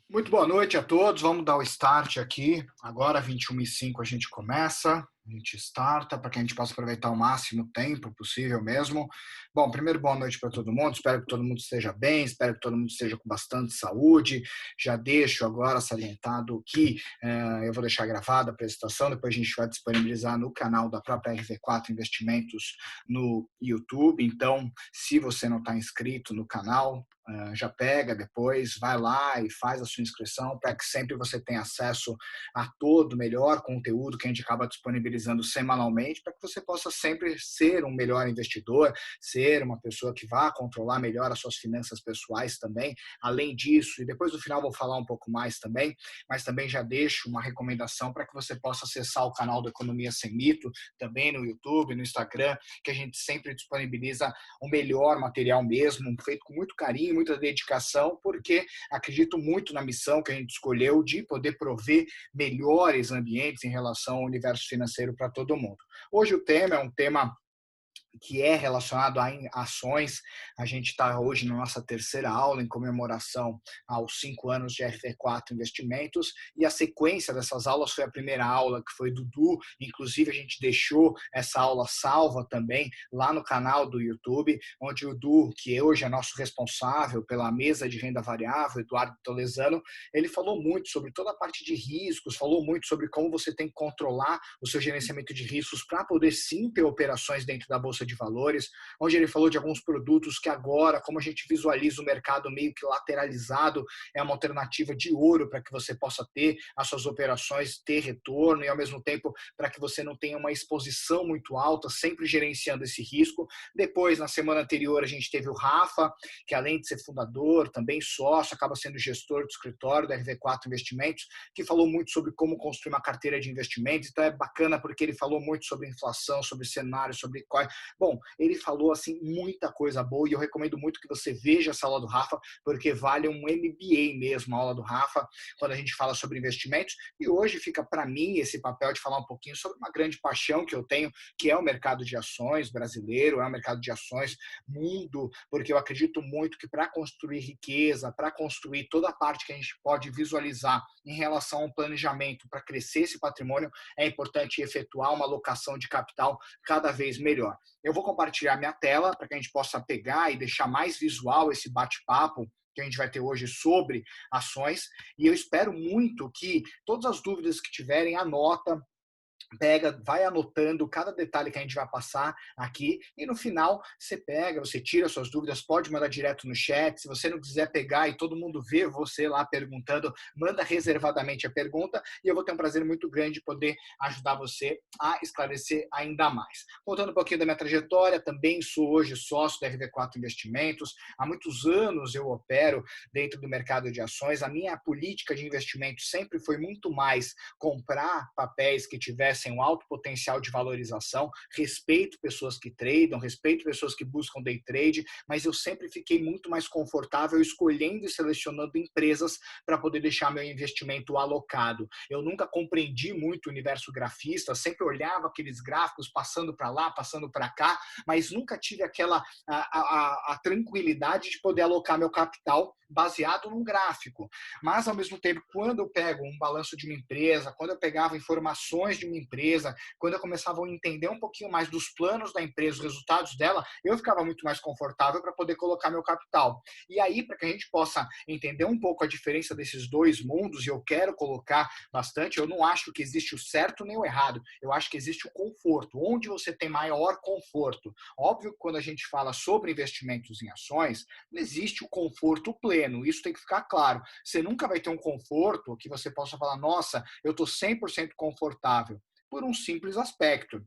Muito boa noite a todos. Vamos dar o start aqui. Agora, 21h05, a gente começa. A gente starta para que a gente possa aproveitar o máximo tempo possível mesmo. Bom, primeiro, boa noite para todo mundo. Espero que todo mundo esteja bem, espero que todo mundo esteja com bastante saúde. Já deixo agora salientado que eu vou deixar gravada a apresentação, depois a gente vai disponibilizar no canal da própria RV4 Investimentos no YouTube. Então, se você não está inscrito no canal, já pega depois, vai lá e faz a sua inscrição para que sempre você tenha acesso a todo o melhor conteúdo que a gente acaba disponibilizando semanalmente, para que você possa sempre ser um melhor investidor, ser uma pessoa que vá controlar melhor as suas finanças pessoais também. Além disso, e depois no final vou falar um pouco mais também, mas também já deixo uma recomendação para que você possa acessar o canal do Economia Sem Mito, também no YouTube, no Instagram, que a gente sempre disponibiliza o melhor material mesmo, feito com muito carinho, muita dedicação, porque acredito muito na missão que a gente escolheu de poder prover melhores ambientes em relação ao universo financeiro para todo mundo. Hoje o tema é um tema que é relacionado a ações. A gente está hoje na nossa terceira aula em comemoração aos 5 anos de RV4 Investimentos, e a sequência dessas aulas foi a primeira aula, que foi do Du. Inclusive a gente deixou essa aula salva também lá no canal do YouTube, onde o Du, que hoje é nosso responsável pela mesa de renda variável, Eduardo Tolesano, ele falou muito sobre toda a parte de riscos, falou muito sobre como você tem que controlar o seu gerenciamento de riscos para poder sim ter operações dentro da Bolsa de Valores, onde ele falou de alguns produtos que agora, como a gente visualiza o mercado meio que lateralizado, é uma alternativa de ouro para que você possa ter as suas operações, ter retorno, e ao mesmo tempo para que você não tenha uma exposição muito alta, sempre gerenciando esse risco. Depois, na semana anterior, a gente teve o Rafa, que além de ser fundador, também sócio, acaba sendo gestor do escritório da RV4 Investimentos, que falou muito sobre como construir uma carteira de investimentos. Então é bacana porque ele falou muito sobre inflação, sobre cenário, sobre qual. Bom, ele falou assim muita coisa boa, e eu recomendo muito que você veja essa aula do Rafa, porque vale um MBA mesmo a aula do Rafa, quando a gente fala sobre investimentos. E hoje fica para mim esse papel de falar um pouquinho sobre uma grande paixão que eu tenho, que é o mercado de ações brasileiro, é o mercado de ações mundo, porque eu acredito muito que para construir riqueza, para construir toda a parte que a gente pode visualizar em relação ao planejamento para crescer esse patrimônio, é importante efetuar uma alocação de capital cada vez melhor. Eu vou compartilhar minha tela para que a gente possa pegar e deixar mais visual esse bate-papo que a gente vai ter hoje sobre ações, e eu espero muito que todas as dúvidas que tiverem, anota, pega, vai anotando cada detalhe que a gente vai passar aqui, e no final você pega, você tira suas dúvidas, pode mandar direto no chat. Se você não quiser pegar e todo mundo vê você lá perguntando, manda reservadamente a pergunta, e eu vou ter um prazer muito grande de poder ajudar você a esclarecer ainda mais. Contando um pouquinho da minha trajetória, também sou hoje sócio da RV4 Investimentos. Há muitos anos eu opero dentro do mercado de ações. A minha política de investimento sempre foi muito mais comprar papéis que tivessem um alto potencial de valorização. Respeito pessoas que tradam, respeito pessoas que buscam day trade, mas eu sempre fiquei muito mais confortável escolhendo e selecionando empresas para poder deixar meu investimento alocado. Eu nunca compreendi muito o universo grafista, sempre olhava aqueles gráficos passando para lá, passando para cá, mas nunca tive aquela a tranquilidade de poder alocar meu capital baseado num gráfico. Mas, ao mesmo tempo, quando eu pego um balanço de uma empresa, quando eu pegava informações de uma empresa, quando eu começava a entender um pouquinho mais dos planos da empresa, os resultados dela, eu ficava muito mais confortável para poder colocar meu capital. E aí, para que a gente possa entender um pouco a diferença desses dois mundos, e eu quero colocar bastante, eu não acho que existe o certo nem o errado, eu acho que existe o conforto, onde você tem maior conforto. Óbvio que quando a gente fala sobre investimentos em ações, não existe o conforto pleno, isso tem que ficar claro. Você nunca vai ter um conforto que você possa falar, nossa, eu estou 100% confortável, por um simples aspecto,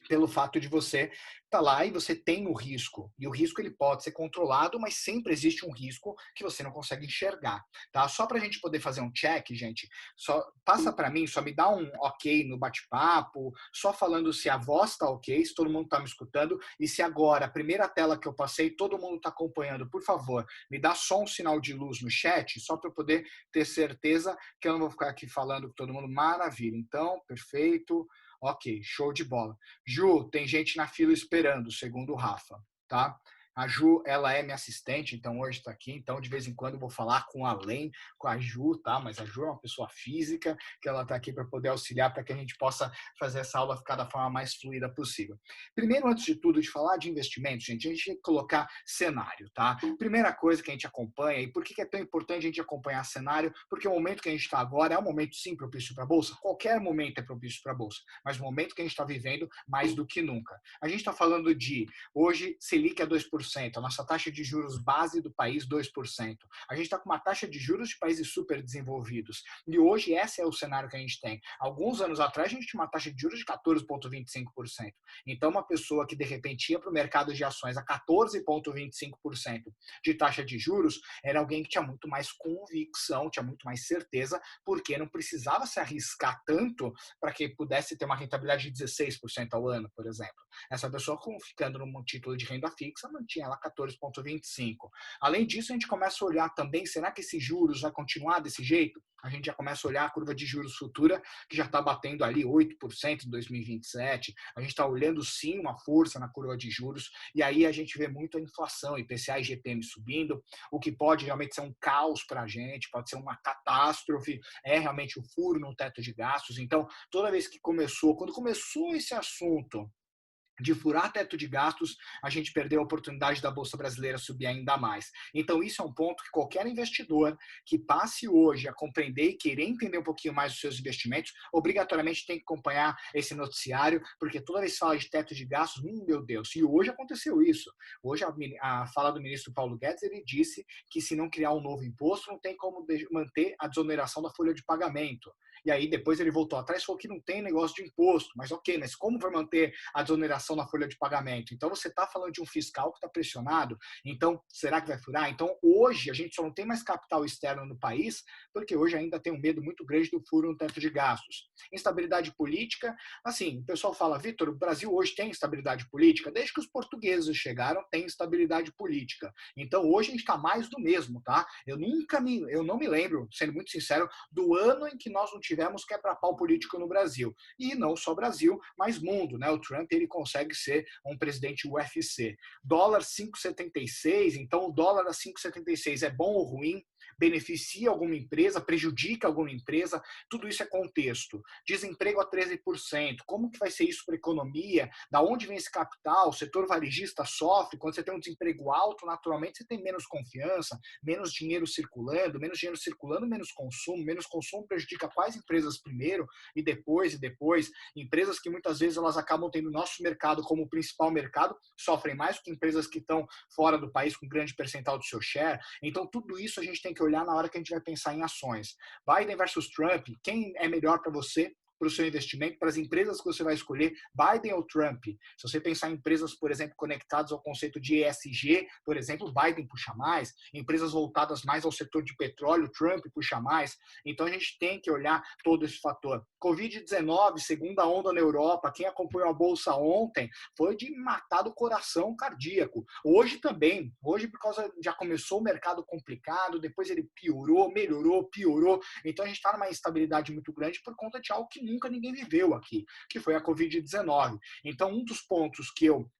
pelo fato de você estar lá e você tem o risco. E o risco ele pode ser controlado, mas sempre existe um risco que você não consegue enxergar. Tá? Só para a gente poder fazer um check, gente, só passa para mim, só me dá um ok no bate-papo, só falando se a voz está ok, se todo mundo está me escutando, e se agora, a primeira tela que eu passei, todo mundo está acompanhando. Por favor, me dá só um sinal de luz no chat, só para eu poder ter certeza que eu não vou ficar aqui falando com todo mundo. Maravilha. Então, perfeito. Ok, show de bola. Ju, tem gente na fila esperando, segundo o Rafa, tá? A Ju, ela é minha assistente, então hoje está aqui. Então, de vez em quando, eu vou falar com a Len, com a Ju, tá? Mas a Ju é uma pessoa física, que ela está aqui para poder auxiliar para que a gente possa fazer essa aula ficar da forma mais fluida possível. Primeiro, antes de tudo, de falar de investimentos, gente, a gente tem que colocar cenário, tá? Primeira coisa que a gente acompanha, e por que é tão importante a gente acompanhar cenário? Porque o momento que a gente está agora é um momento, sim, propício para a Bolsa. Qualquer momento é propício para a Bolsa, mas o momento que a gente está vivendo, mais do que nunca. A gente está falando de, hoje, Selic é 2%, a nossa taxa de juros base do país 2%. A gente está com uma taxa de juros de países super desenvolvidos. E hoje esse é o cenário que a gente tem. Alguns anos atrás a gente tinha uma taxa de juros de 14,25%. Então uma pessoa que de repente ia para o mercado de ações a 14,25% de taxa de juros era alguém que tinha muito mais convicção, tinha muito mais certeza, porque não precisava se arriscar tanto para que pudesse ter uma rentabilidade de 16% ao ano, por exemplo. Essa pessoa, ficando num título de renda fixa, mantinha ela 14,25%. Além disso, a gente começa a olhar também, será que esses juros vai continuar desse jeito? A gente já começa a olhar a curva de juros futura, que já está batendo ali 8% em 2027. A gente está olhando sim uma força na curva de juros, e aí a gente vê muito a inflação, IPCA e GPM subindo, o que pode realmente ser um caos para a gente, pode ser uma catástrofe, é realmente um furo no teto de gastos. Então, toda vez que quando começou esse assunto de furar teto de gastos, a gente perdeu a oportunidade da Bolsa Brasileira subir ainda mais. Então, isso é um ponto que qualquer investidor que passe hoje a compreender e querer entender um pouquinho mais dos seus investimentos, obrigatoriamente tem que acompanhar esse noticiário, porque toda vez que fala de teto de gastos, meu Deus, e hoje aconteceu isso. Hoje a fala do ministro Paulo Guedes, ele disse que se não criar um novo imposto, não tem como manter a desoneração da folha de pagamento. E aí depois ele voltou atrás e falou que não tem negócio de imposto, mas ok, mas como vai manter a desoneração na folha de pagamento? Então você está falando de um fiscal que está pressionado, então será que vai furar? Então hoje a gente só não tem mais capital externo no país, porque hoje ainda tem um medo muito grande do furo no teto de gastos. Instabilidade política, assim, o pessoal fala, Vitor, o Brasil hoje tem instabilidade política? Desde que os portugueses chegaram, tem instabilidade política. Então hoje a gente está mais do mesmo, tá? Eu não me lembro, sendo muito sincero, do ano em que nós não tivemos quebra-pau político no Brasil. E não só Brasil, mas mundo, né? O Trump, ele consegue ser um presidente UFC. Dólar 5,76, então o dólar a 5,76 é bom ou ruim? Beneficia alguma empresa, prejudica alguma empresa, tudo isso é contexto. Desemprego a 13%, como que vai ser isso para a economia? Da onde vem esse capital? O setor varejista sofre, quando você tem um desemprego alto, naturalmente você tem menos confiança, menos dinheiro circulando, menos consumo prejudica quais empresas primeiro e depois, empresas que muitas vezes elas acabam tendo nosso mercado como principal mercado, sofrem mais do que empresas que estão fora do país com grande percentual do seu share. Então tudo isso a gente tem que olhar na hora que a gente vai pensar em ações. Biden versus Trump, quem é melhor para você? Para o seu investimento, para as empresas que você vai escolher, Biden ou Trump. Se você pensar em empresas, por exemplo, conectadas ao conceito de ESG, por exemplo, Biden puxa mais, empresas voltadas mais ao setor de petróleo, Trump puxa mais. Então a gente tem que olhar todo esse fator. Covid-19, segunda onda na Europa, quem acompanhou a Bolsa ontem, foi de matar do coração cardíaco. Hoje também, hoje por causa, já começou o mercado complicado, depois ele piorou, melhorou, piorou. Então a gente está numa instabilidade muito grande por conta de algo que nunca ninguém viveu aqui, que foi a Covid-19. Então, um dos pontos que eu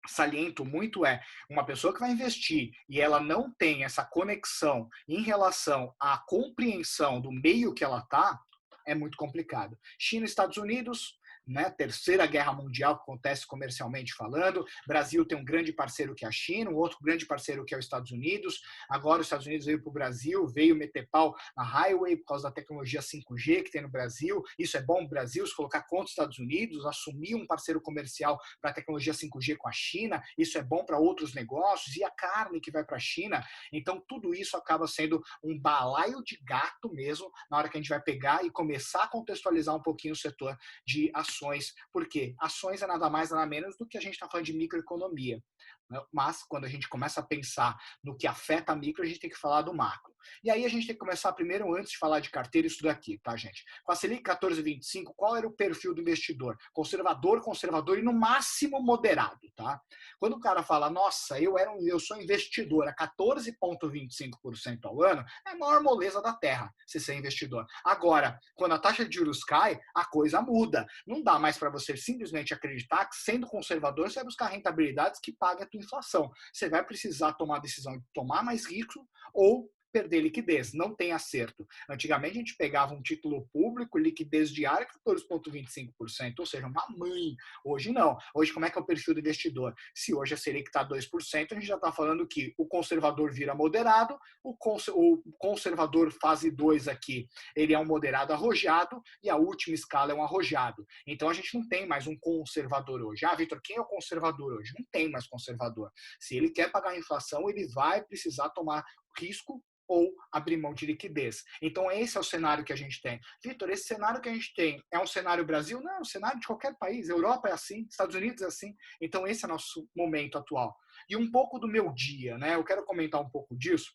saliento muito é uma pessoa que vai investir e ela não tem essa conexão em relação à compreensão do meio que ela está, é muito complicado. China e Estados Unidos, né, terceira guerra mundial que acontece comercialmente falando. Brasil tem um grande parceiro que é a China, um outro grande parceiro que é os Estados Unidos. Agora os Estados Unidos veio para o Brasil, veio meter pau na Highway por causa da tecnologia 5G que tem no Brasil. Isso é bom para o Brasil, se colocar contra os Estados Unidos, assumir um parceiro comercial para a tecnologia 5G com a China. Isso é bom para outros negócios. E a carne que vai para a China. Então tudo isso acaba sendo um balaio de gato mesmo na hora que a gente vai pegar e começar a contextualizar um pouquinho o setor de ações. Por quê? Ações é nada mais, nada menos do que a gente está falando de microeconomia. Mas quando a gente começa a pensar no que afeta a micro, a gente tem que falar do macro. E aí a gente tem que começar primeiro, antes de falar de carteira, isso daqui, tá, gente? Com a Selic 14,25, qual era o perfil do investidor? Conservador, conservador e no máximo moderado, tá? Quando o cara fala, nossa, eu sou investidor a 14,25% ao ano, é a maior moleza da terra se ser investidor. Agora, quando a taxa de juros cai, a coisa muda. Não dá mais para você simplesmente acreditar que, sendo conservador, você vai buscar rentabilidades que paguem a tua inflação. Você vai precisar tomar a decisão de tomar mais risco ou perder liquidez, não tem acerto. Antigamente a gente pegava um título público, liquidez diária 14,25%, ou seja, uma mãe. Hoje não. Hoje como é que é o perfil do investidor? Se hoje a Selic está 2%, a gente já está falando que o conservador vira moderado, o conservador fase 2 aqui, ele é um moderado arrojado e a última escala é um arrojado. Então a gente não tem mais um conservador hoje. Ah, Vitor, quem é o conservador hoje? Não tem mais conservador. Se ele quer pagar a inflação, ele vai precisar tomar risco ou abrir mão de liquidez. Então, esse é o cenário que a gente tem. Vitor, esse cenário que a gente tem é um cenário Brasil? Não, é um cenário de qualquer país. Europa é assim, Estados Unidos é assim. Então, esse é o nosso momento atual. E um pouco do meu dia, né? Eu quero comentar um pouco disso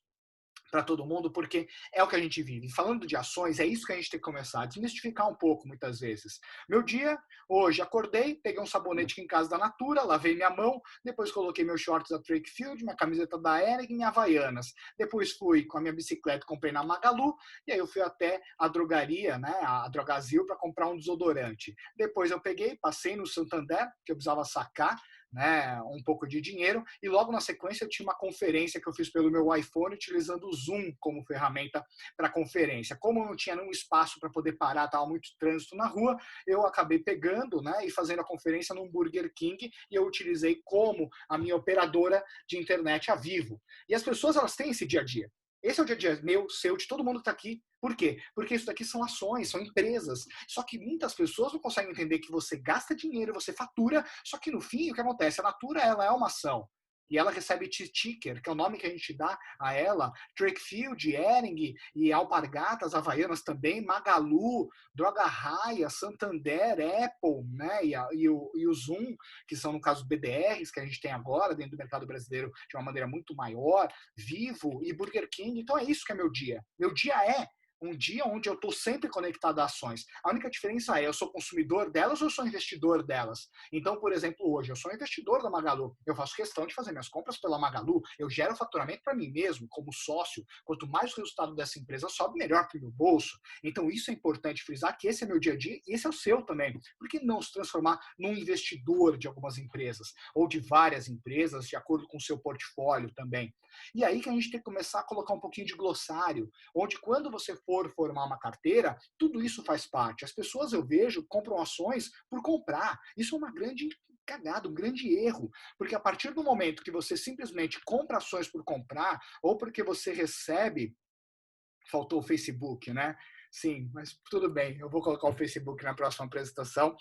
para todo mundo, porque é o que a gente vive. Falando de ações, é isso que a gente tem que começar a desmistificar um pouco, muitas vezes. Meu dia, hoje, acordei, peguei um sabonete aqui em casa da Natura, lavei minha mão, depois coloquei meus shorts da Track Field, minha camiseta da Eric e minha Havaianas. Depois fui com a minha bicicleta, comprei na Magalu, e aí eu fui até a drogaria, né, a Drogazil, para comprar um desodorante. Depois eu peguei, passei no Santander, que eu precisava sacar, né, um pouco de dinheiro, e logo na sequência eu tinha uma conferência que eu fiz pelo meu iPhone utilizando o Zoom como ferramenta para conferência. Como eu não tinha nenhum espaço para poder parar, estava muito trânsito na rua, eu acabei pegando, né, e fazendo a conferência num Burger King, e eu utilizei como a minha operadora de internet a Vivo. E as pessoas, elas têm esse dia a dia. Esse é o dia a dia meu, seu, de todo mundo que está aqui. Por quê? Porque isso daqui são ações, são empresas. Só que muitas pessoas não conseguem entender que você gasta dinheiro, você fatura, só que no fim o que acontece? A Natura, ela é uma ação. E ela recebe ticker, que é o nome que a gente dá a ela, Trackfield, Hering e Alpargatas, Havaianas também, Magalu, Droga Raia, Santander, Apple, né? E o Zoom, que são, no caso, BDRs, que a gente tem agora dentro do mercado brasileiro de uma maneira muito maior, Vivo e Burger King. Então é isso que é meu dia. Meu dia é um dia onde eu estou sempre conectado a ações. A única diferença é, eu sou consumidor delas ou eu sou investidor delas? Então, por exemplo, hoje eu sou investidor da Magalu, eu faço questão de fazer minhas compras pela Magalu, eu gero faturamento para mim mesmo, como sócio. Quanto mais o resultado dessa empresa sobe, melhor para o meu bolso. Então, isso é importante frisar, que esse é meu dia a dia e esse é o seu também. Por que não se transformar num investidor de algumas empresas ou de várias empresas, de acordo com o seu portfólio também? E aí que a gente tem que começar a colocar um pouquinho de glossário, onde quando você for formar uma carteira, tudo isso faz parte. As pessoas, eu vejo, compram ações por comprar. Isso é uma grande cagada, um grande erro, porque a partir do momento que você simplesmente compra ações por comprar, ou porque você recebe, faltou o Facebook, né? Sim, mas tudo bem, eu vou colocar o Facebook na próxima apresentação.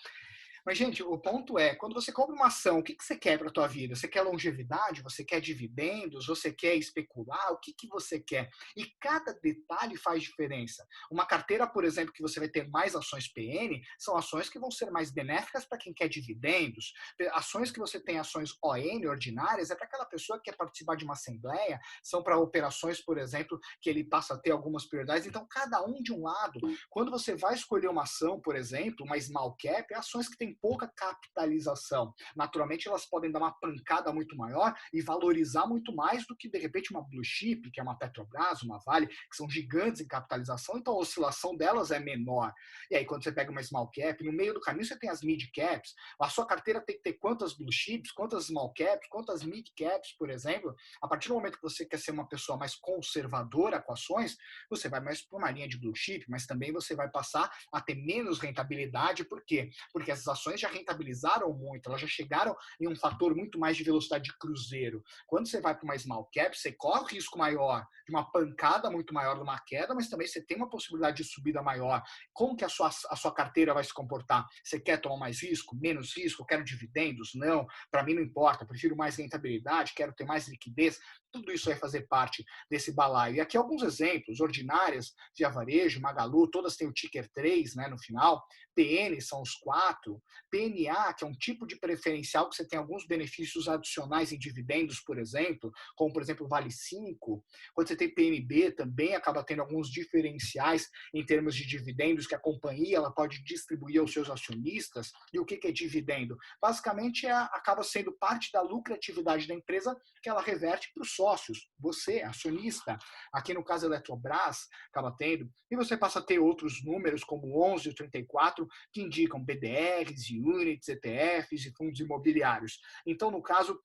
Mas, gente, o ponto é, quando você compra uma ação, o que você quer para a tua vida? Você quer longevidade? Você quer dividendos? Você quer especular? O que você quer? E cada detalhe faz diferença. Uma carteira, por exemplo, que você vai ter mais ações PN, são ações que vão ser mais benéficas para quem quer dividendos. Ações que você tem ações ON, ordinárias, é para aquela pessoa que quer participar de uma assembleia, são para operações, por exemplo, que ele passa a ter algumas prioridades. Então, cada um de um lado. Quando você vai escolher uma ação, por exemplo, uma small cap, é ações que têm pouca capitalização. Naturalmente, elas podem dar uma pancada muito maior e valorizar muito mais do que, de repente, uma blue chip, que é uma Petrobras, uma Vale, que são gigantes em capitalização, então a oscilação delas é menor. E aí, quando você pega uma small cap, no meio do caminho você tem as mid caps, a sua carteira tem que ter quantas blue chips, quantas small caps, quantas mid caps, por exemplo. A partir do momento que você quer ser uma pessoa mais conservadora com ações, você vai mais para uma linha de blue chip, mas também você vai passar a ter menos rentabilidade. Por quê? Porque essas ações já rentabilizaram muito, elas já chegaram em um fator muito mais de velocidade de cruzeiro. Quando você vai para uma small cap, você corre o risco maior de uma pancada muito maior de uma queda, mas também você tem uma possibilidade de subida maior. Como que a sua carteira vai se comportar? Você quer tomar mais risco, menos risco? Quero dividendos? Não. Para mim não importa, prefiro mais rentabilidade, quero ter mais liquidez. Tudo isso vai fazer parte desse balaio. E aqui alguns exemplos, ordinárias, Via Varejo, Magalu, todas têm o ticker 3, né, no final, PN são os 4, PNA, que é um tipo de preferencial que você tem alguns benefícios adicionais em dividendos, por exemplo, como, por exemplo, Vale 5. Quando você tem PNB, também acaba tendo alguns diferenciais em termos de dividendos que a companhia ela pode distribuir aos seus acionistas. E o que é dividendo? Basicamente, acaba sendo parte da lucratividade da empresa que ela reverte para os sócios. Você, acionista, aqui no caso Eletrobras, acaba tendo, e você passa a ter outros números, como 11 e 34, que indicam BDRs, units, ETFs e fundos imobiliários. Então, no caso,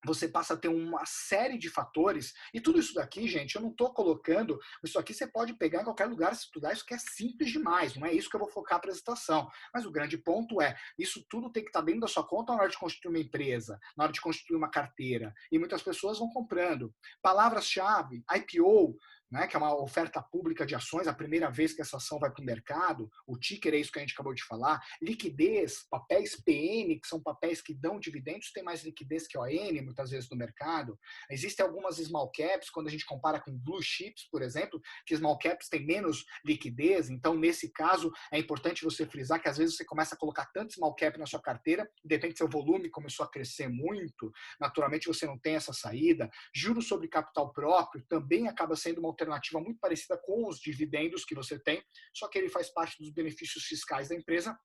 você passa a ter uma série de fatores, e tudo isso daqui, gente, eu não estou colocando, isso aqui você pode pegar em qualquer lugar e estudar, isso que é simples demais, não é isso que eu vou focar a apresentação. Mas o grande ponto é, isso tudo tem que estar dentro da sua conta na hora de constituir uma empresa, na hora de constituir uma carteira, e muitas pessoas vão comprando. Palavras-chave, IPO, né, que é uma oferta pública de ações, a primeira vez que essa ação vai para o mercado, o ticker é isso que a gente acabou de falar, liquidez, papéis PN, que são papéis que dão dividendos, tem mais liquidez que ON, muitas vezes, no mercado. Existem algumas small caps, quando a gente compara com blue chips, por exemplo, que small caps têm menos liquidez, então, nesse caso, é importante você frisar que, às vezes, você começa a colocar tanto small cap na sua carteira, depende do seu volume, começou a crescer muito, naturalmente você não tem essa saída. Juros sobre capital próprio também acaba sendo uma alternativa muito parecida com os dividendos que você tem, só que ele faz parte dos benefícios fiscais da empresa,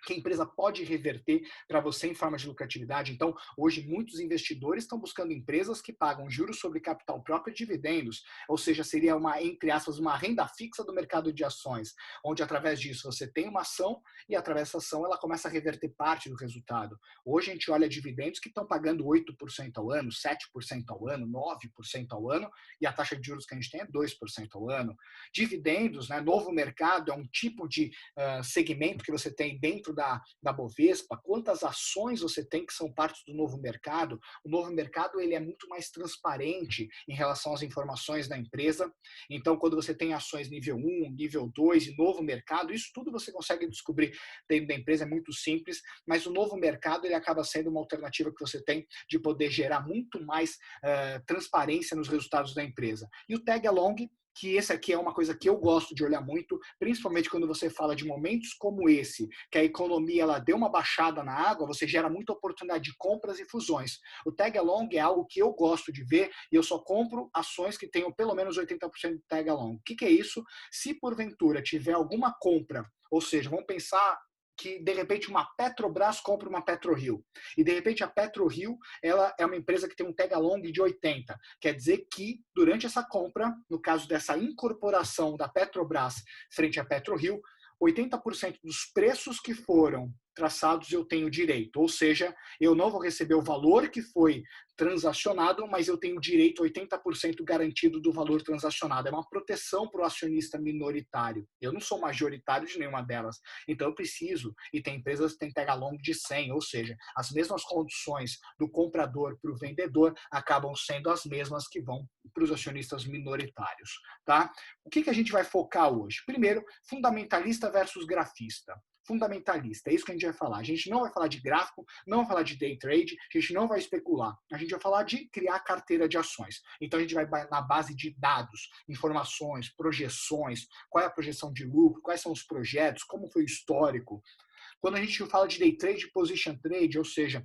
que a empresa pode reverter para você em forma de lucratividade. Então, hoje, muitos investidores estão buscando empresas que pagam juros sobre capital próprio e dividendos, ou seja, seria uma, entre aspas, uma renda fixa do mercado de ações, onde através disso você tem uma ação e através dessa ação ela começa a reverter parte do resultado. Hoje a gente olha dividendos que estão pagando 8% ao ano, 7% ao ano, 9% ao ano, e a taxa de juros que a gente tem é 2% ao ano. Dividendos, né, novo mercado, é um tipo de segmento que você tem dentro da Bovespa, quantas ações você tem que são parte do novo mercado. O novo mercado ele é muito mais transparente em relação às informações da empresa. Então, quando você tem ações nível 1, nível 2 e novo mercado, isso tudo você consegue descobrir dentro da empresa, é muito simples, mas o novo mercado ele acaba sendo uma alternativa que você tem de poder gerar muito mais transparência nos resultados da empresa. E o tag along, que esse aqui é uma coisa que eu gosto de olhar muito, principalmente quando você fala de momentos como esse, que a economia ela deu uma baixada na água, você gera muita oportunidade de compras e fusões. O tag along é algo que eu gosto de ver e eu só compro ações que tenham pelo menos 80% de tag along. O que é isso? Se porventura tiver alguma compra, ou seja, vamos pensar que de repente uma Petrobras compra uma PetroRio e de repente a PetroRio ela é uma empresa que tem um tag along de 80, quer dizer que durante essa compra, no caso dessa incorporação da Petrobras frente à PetroRio, 80% dos preços que foram traçados eu tenho direito, ou seja, eu não vou receber o valor que foi transacionado, mas eu tenho direito a 80% garantido do valor transacionado. É uma proteção para o acionista minoritário. Eu não sou majoritário de nenhuma delas, então eu preciso, e tem empresas que têm tag along de 100, ou seja, as mesmas condições do comprador para o vendedor acabam sendo as mesmas que vão para os acionistas minoritários. Tá? O que a gente vai focar hoje? Primeiro, fundamentalista versus grafista. Fundamentalista, é isso que a gente vai falar. A gente não vai falar de gráfico, não vai falar de day trade, a gente não vai especular. A gente vai falar de criar carteira de ações. Então a gente vai na base de dados, informações, projeções, qual é a projeção de lucro, quais são os projetos, como foi o histórico. Quando a gente fala de day trade, position trade, ou seja,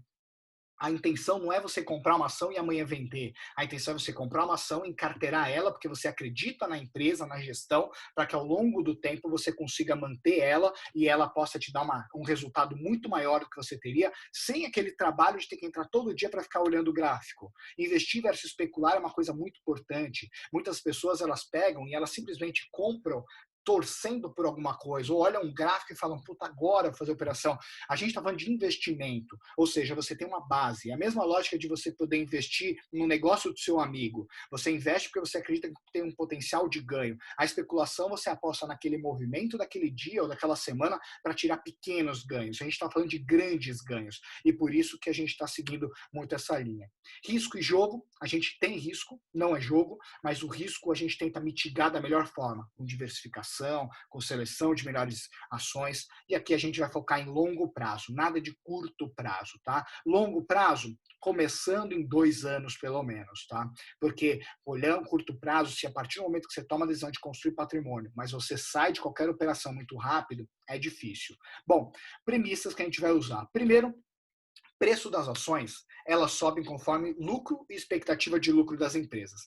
a intenção não é você comprar uma ação e amanhã vender. A intenção é você comprar uma ação, encarteirar ela, porque você acredita na empresa, na gestão, para que ao longo do tempo você consiga manter ela e ela possa te dar um resultado muito maior do que você teria, sem aquele trabalho de ter que entrar todo dia para ficar olhando o gráfico. Investir versus especular é uma coisa muito importante. Muitas pessoas elas pegam e elas simplesmente compram torcendo por alguma coisa, ou olham um gráfico e falam, puta, agora vou fazer operação. A gente está falando de investimento, ou seja, você tem uma base. É a mesma lógica de você poder investir no negócio do seu amigo. Você investe porque você acredita que tem um potencial de ganho. A especulação, você aposta naquele movimento daquele dia ou daquela semana para tirar pequenos ganhos. A gente está falando de grandes ganhos. E por isso que a gente está seguindo muito essa linha. Risco e jogo, a gente tem risco, não é jogo, mas o risco a gente tenta mitigar da melhor forma, com diversificação, avaliação, com seleção de melhores ações. E aqui a gente vai focar em longo prazo, nada de curto prazo, tá? Longo prazo, começando em 2 anos pelo menos, tá? Porque olhando curto prazo, se a partir do momento que você toma a decisão de construir patrimônio, mas você sai de qualquer operação muito rápido, é difícil. Bom, premissas que a gente vai usar. Primeiro, preço das ações, elas sobem conforme lucro e expectativa de lucro das empresas.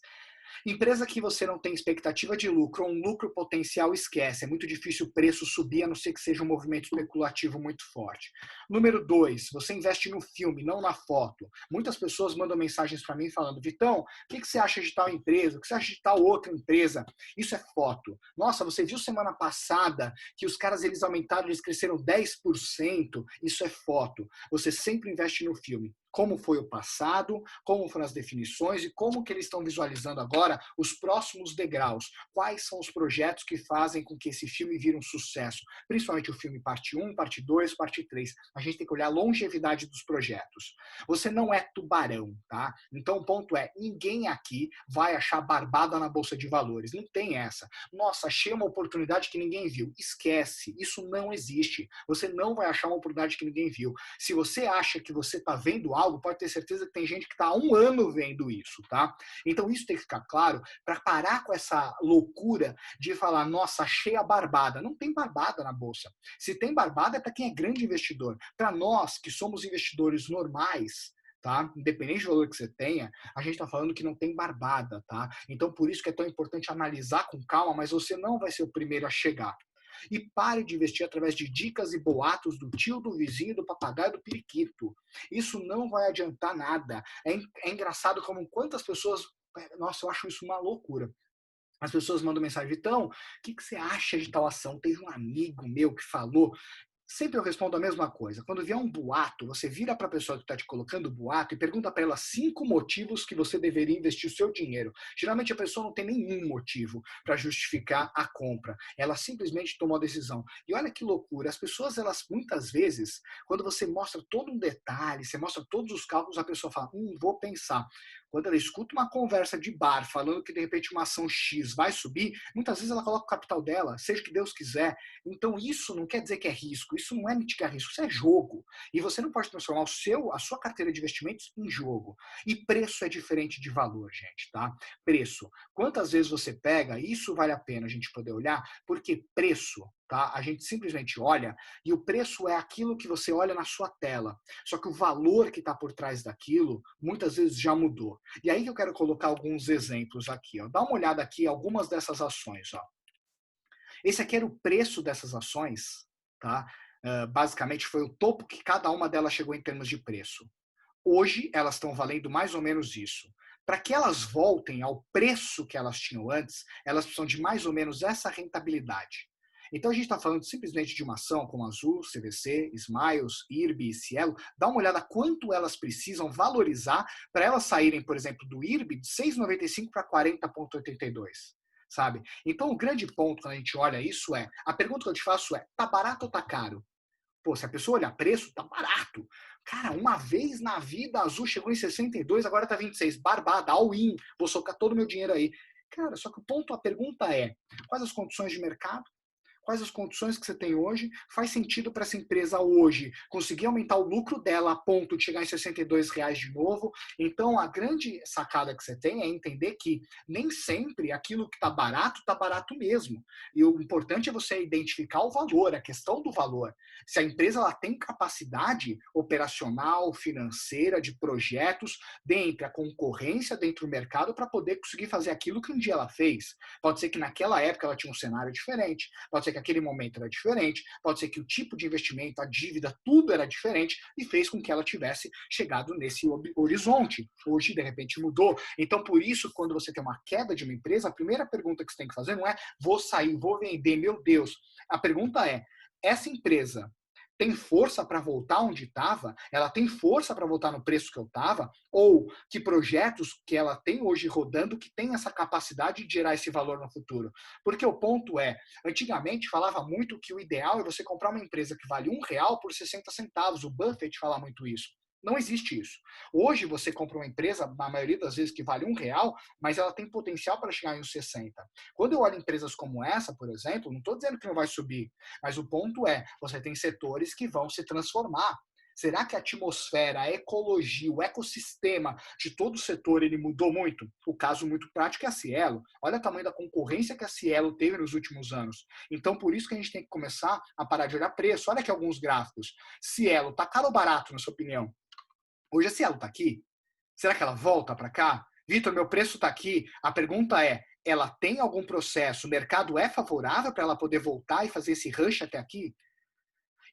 Empresa que você não tem expectativa de lucro ou um lucro potencial, esquece. É muito difícil o preço subir, a não ser que seja um movimento especulativo muito forte. Número 2, você investe no filme, não na foto. Muitas pessoas mandam mensagens para mim falando: Vitão, o que você acha de tal empresa? O que você acha de tal outra empresa? Isso é foto. Nossa, você viu semana passada que os caras eles aumentaram, eles cresceram 10%? Isso é foto. Você sempre investe no filme. Como foi o passado, como foram as definições e como que eles estão visualizando agora os próximos degraus. Quais são os projetos que fazem com que esse filme vire um sucesso? Principalmente o filme parte 1, parte 2, parte 3. A gente tem que olhar a longevidade dos projetos. Você não é tubarão, tá? Então o ponto é, ninguém aqui vai achar barbada na Bolsa de Valores. Não tem essa. Nossa, achei uma oportunidade que ninguém viu. Esquece, isso não existe. Você não vai achar uma oportunidade que ninguém viu. Se você acha que você está vendo algo, pode ter certeza que tem gente que está há 1 ano vendo isso, tá? Então isso tem que ficar claro para parar com essa loucura de falar, nossa, achei a barbada. Não tem barbada na Bolsa. Se tem barbada é para quem é grande investidor. Para nós, que somos investidores normais, tá? Independente do valor que você tenha, a gente está falando que não tem barbada, tá? Então por isso que é tão importante analisar com calma, mas você não vai ser o primeiro a chegar. E pare de investir através de dicas e boatos do tio, do vizinho, do papagaio, do periquito. Isso não vai adiantar nada. É engraçado como quantas pessoas... Nossa, eu acho isso uma loucura. As pessoas mandam mensagem: Vitão, o que você acha de tal ação? Teve um amigo meu que falou. Sempre eu respondo a mesma coisa. Quando vier um boato, você vira para a pessoa que está te colocando o boato e pergunta para ela 5 motivos que você deveria investir o seu dinheiro. Geralmente a pessoa não tem nenhum motivo para justificar a compra. Ela simplesmente tomou a decisão. E olha que loucura, as pessoas, elas muitas vezes, quando você mostra todo um detalhe, você mostra todos os cálculos, a pessoa fala, vou pensar. Quando ela escuta uma conversa de bar falando que de repente uma ação X vai subir, muitas vezes ela coloca o capital dela, seja o que Deus quiser. Então isso não quer dizer que é risco, isso não é mitigar risco, isso é jogo. E você não pode transformar a sua carteira de investimentos em jogo. E preço é diferente de valor, gente, tá? Preço. Quantas vezes você pega, isso vale a pena a gente poder olhar, porque preço, tá? A gente simplesmente olha e o preço é aquilo que você olha na sua tela. Só que o valor que está por trás daquilo, muitas vezes já mudou. E aí que eu quero colocar alguns exemplos aqui, ó. Dá uma olhada aqui em algumas dessas ações, ó. Esse aqui era o preço dessas ações, tá? Basicamente foi o topo que cada uma delas chegou em termos de preço. Hoje elas estão valendo mais ou menos isso. Para que elas voltem ao preço que elas tinham antes, elas precisam de mais ou menos essa rentabilidade. Então a gente está falando simplesmente de uma ação como Azul, CVC, Smiles, IRB e Cielo. Dá uma olhada quanto elas precisam valorizar para elas saírem, por exemplo, do IRB de 6,95 para 40,82. Sabe? Então o grande ponto quando a gente olha isso é, a pergunta que eu te faço é, tá barato ou tá caro? Pô, se a pessoa olhar preço, tá barato. Cara, uma vez na vida a Azul chegou em 62, agora tá 26. Barbada, all-in, vou socar todo o meu dinheiro aí. Cara, só que o ponto, a pergunta é, quais as condições de mercado? Quais as condições que você tem hoje? Faz sentido para essa empresa hoje conseguir aumentar o lucro dela a ponto de chegar em R$ 62 de novo? Então, a grande sacada que você tem é entender que nem sempre aquilo que está barato mesmo. E o importante é você identificar o valor, a questão do valor. Se a empresa ela tem capacidade operacional, financeira, de projetos, dentre a concorrência, dentro do mercado, para poder conseguir fazer aquilo que um dia ela fez. Pode ser que naquela época ela tinha um cenário diferente, pode ser que aquele momento era diferente, pode ser que o tipo de investimento, a dívida, tudo era diferente e fez com que ela tivesse chegado nesse horizonte. Hoje, de repente, mudou. Então, por isso, quando você tem uma queda de uma empresa, a primeira pergunta que você tem que fazer não é vou sair, vou vender, meu Deus. A pergunta é, essa empresa tem força para voltar onde estava? Ela tem força para voltar no preço que eu estava? Ou que projetos que ela tem hoje rodando que tem essa capacidade de gerar esse valor no futuro? Porque o ponto é, antigamente falava muito que o ideal é você comprar uma empresa que vale R$ 1 por 60 centavos. O Buffett fala muito isso. Não existe isso. Hoje você compra uma empresa, na maioria das vezes, que vale R$ 1, mas ela tem potencial para chegar em uns 60. Quando eu olho empresas como essa, por exemplo, não estou dizendo que não vai subir, mas o ponto é, você tem setores que vão se transformar. Será que a atmosfera, a ecologia, o ecossistema de todo o setor ele mudou muito? O caso muito prático é a Cielo. Olha o tamanho da concorrência que a Cielo teve nos últimos anos. Então, por isso que a gente tem que começar a parar de olhar preço. Olha aqui alguns gráficos. Cielo, tá caro ou barato, na sua opinião? Hoje a Cielo está aqui? Será que ela volta para cá? Vitor, meu preço está aqui. A pergunta é, ela tem algum processo? O mercado é favorável para ela poder voltar e fazer esse rush até aqui?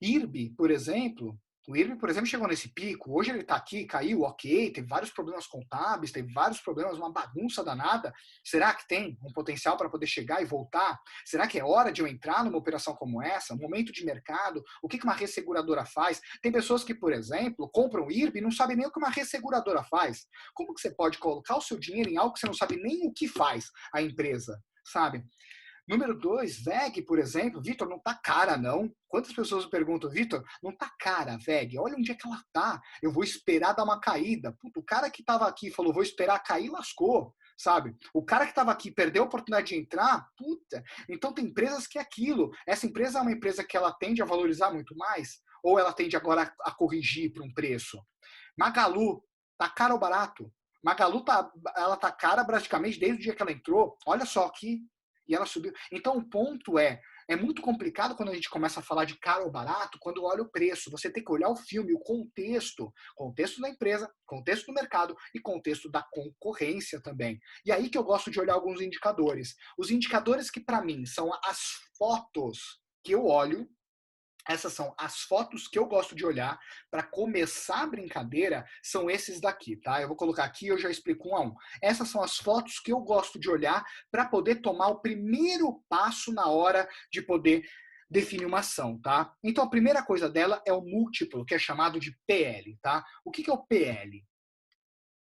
IRB, por exemplo, o IRB, por exemplo, chegou nesse pico, hoje ele está aqui, caiu, ok, teve vários problemas contábeis, teve vários problemas, uma bagunça danada. Será que tem um potencial para poder chegar e voltar? Será que é hora de eu entrar numa operação como essa? Momento de mercado? O que uma resseguradora faz? Tem pessoas que, por exemplo, compram IRB e não sabem nem o que uma resseguradora faz. Como que você pode colocar o seu dinheiro em algo que você não sabe nem o que faz a empresa, sabe? Número 2, VEG, por exemplo, Vitor, não tá cara, não. Quantas pessoas me perguntam, Vitor, não tá cara a VEG? Olha onde é que ela tá. Eu vou esperar dar uma caída. Puta, o cara que tava aqui falou, vou esperar cair, lascou, sabe? O cara que tava aqui perdeu a oportunidade de entrar, puta. Então tem empresas que é aquilo. Essa empresa é uma empresa que ela tende a valorizar muito mais? Ou ela tende agora a corrigir para um preço? Magalu, tá caro ou barato? Magalu ela tá cara praticamente desde o dia que ela entrou. Olha só aqui, e ela subiu. Então, o ponto é muito complicado quando a gente começa a falar de caro ou barato, quando olha o preço. Você tem que olhar o filme, o contexto da empresa, contexto do mercado e contexto da concorrência também. E aí que eu gosto de olhar alguns indicadores. Os indicadores que, para mim, são as fotos que eu olho. Essas são as fotos que eu gosto de olhar para começar a brincadeira, são esses daqui, tá? Eu vou colocar aqui e eu já explico um a um. Essas são as fotos que eu gosto de olhar para poder tomar o primeiro passo na hora de poder definir uma ação, tá? Então a primeira coisa dela é o múltiplo, que é chamado de PL, tá? O que é o PL?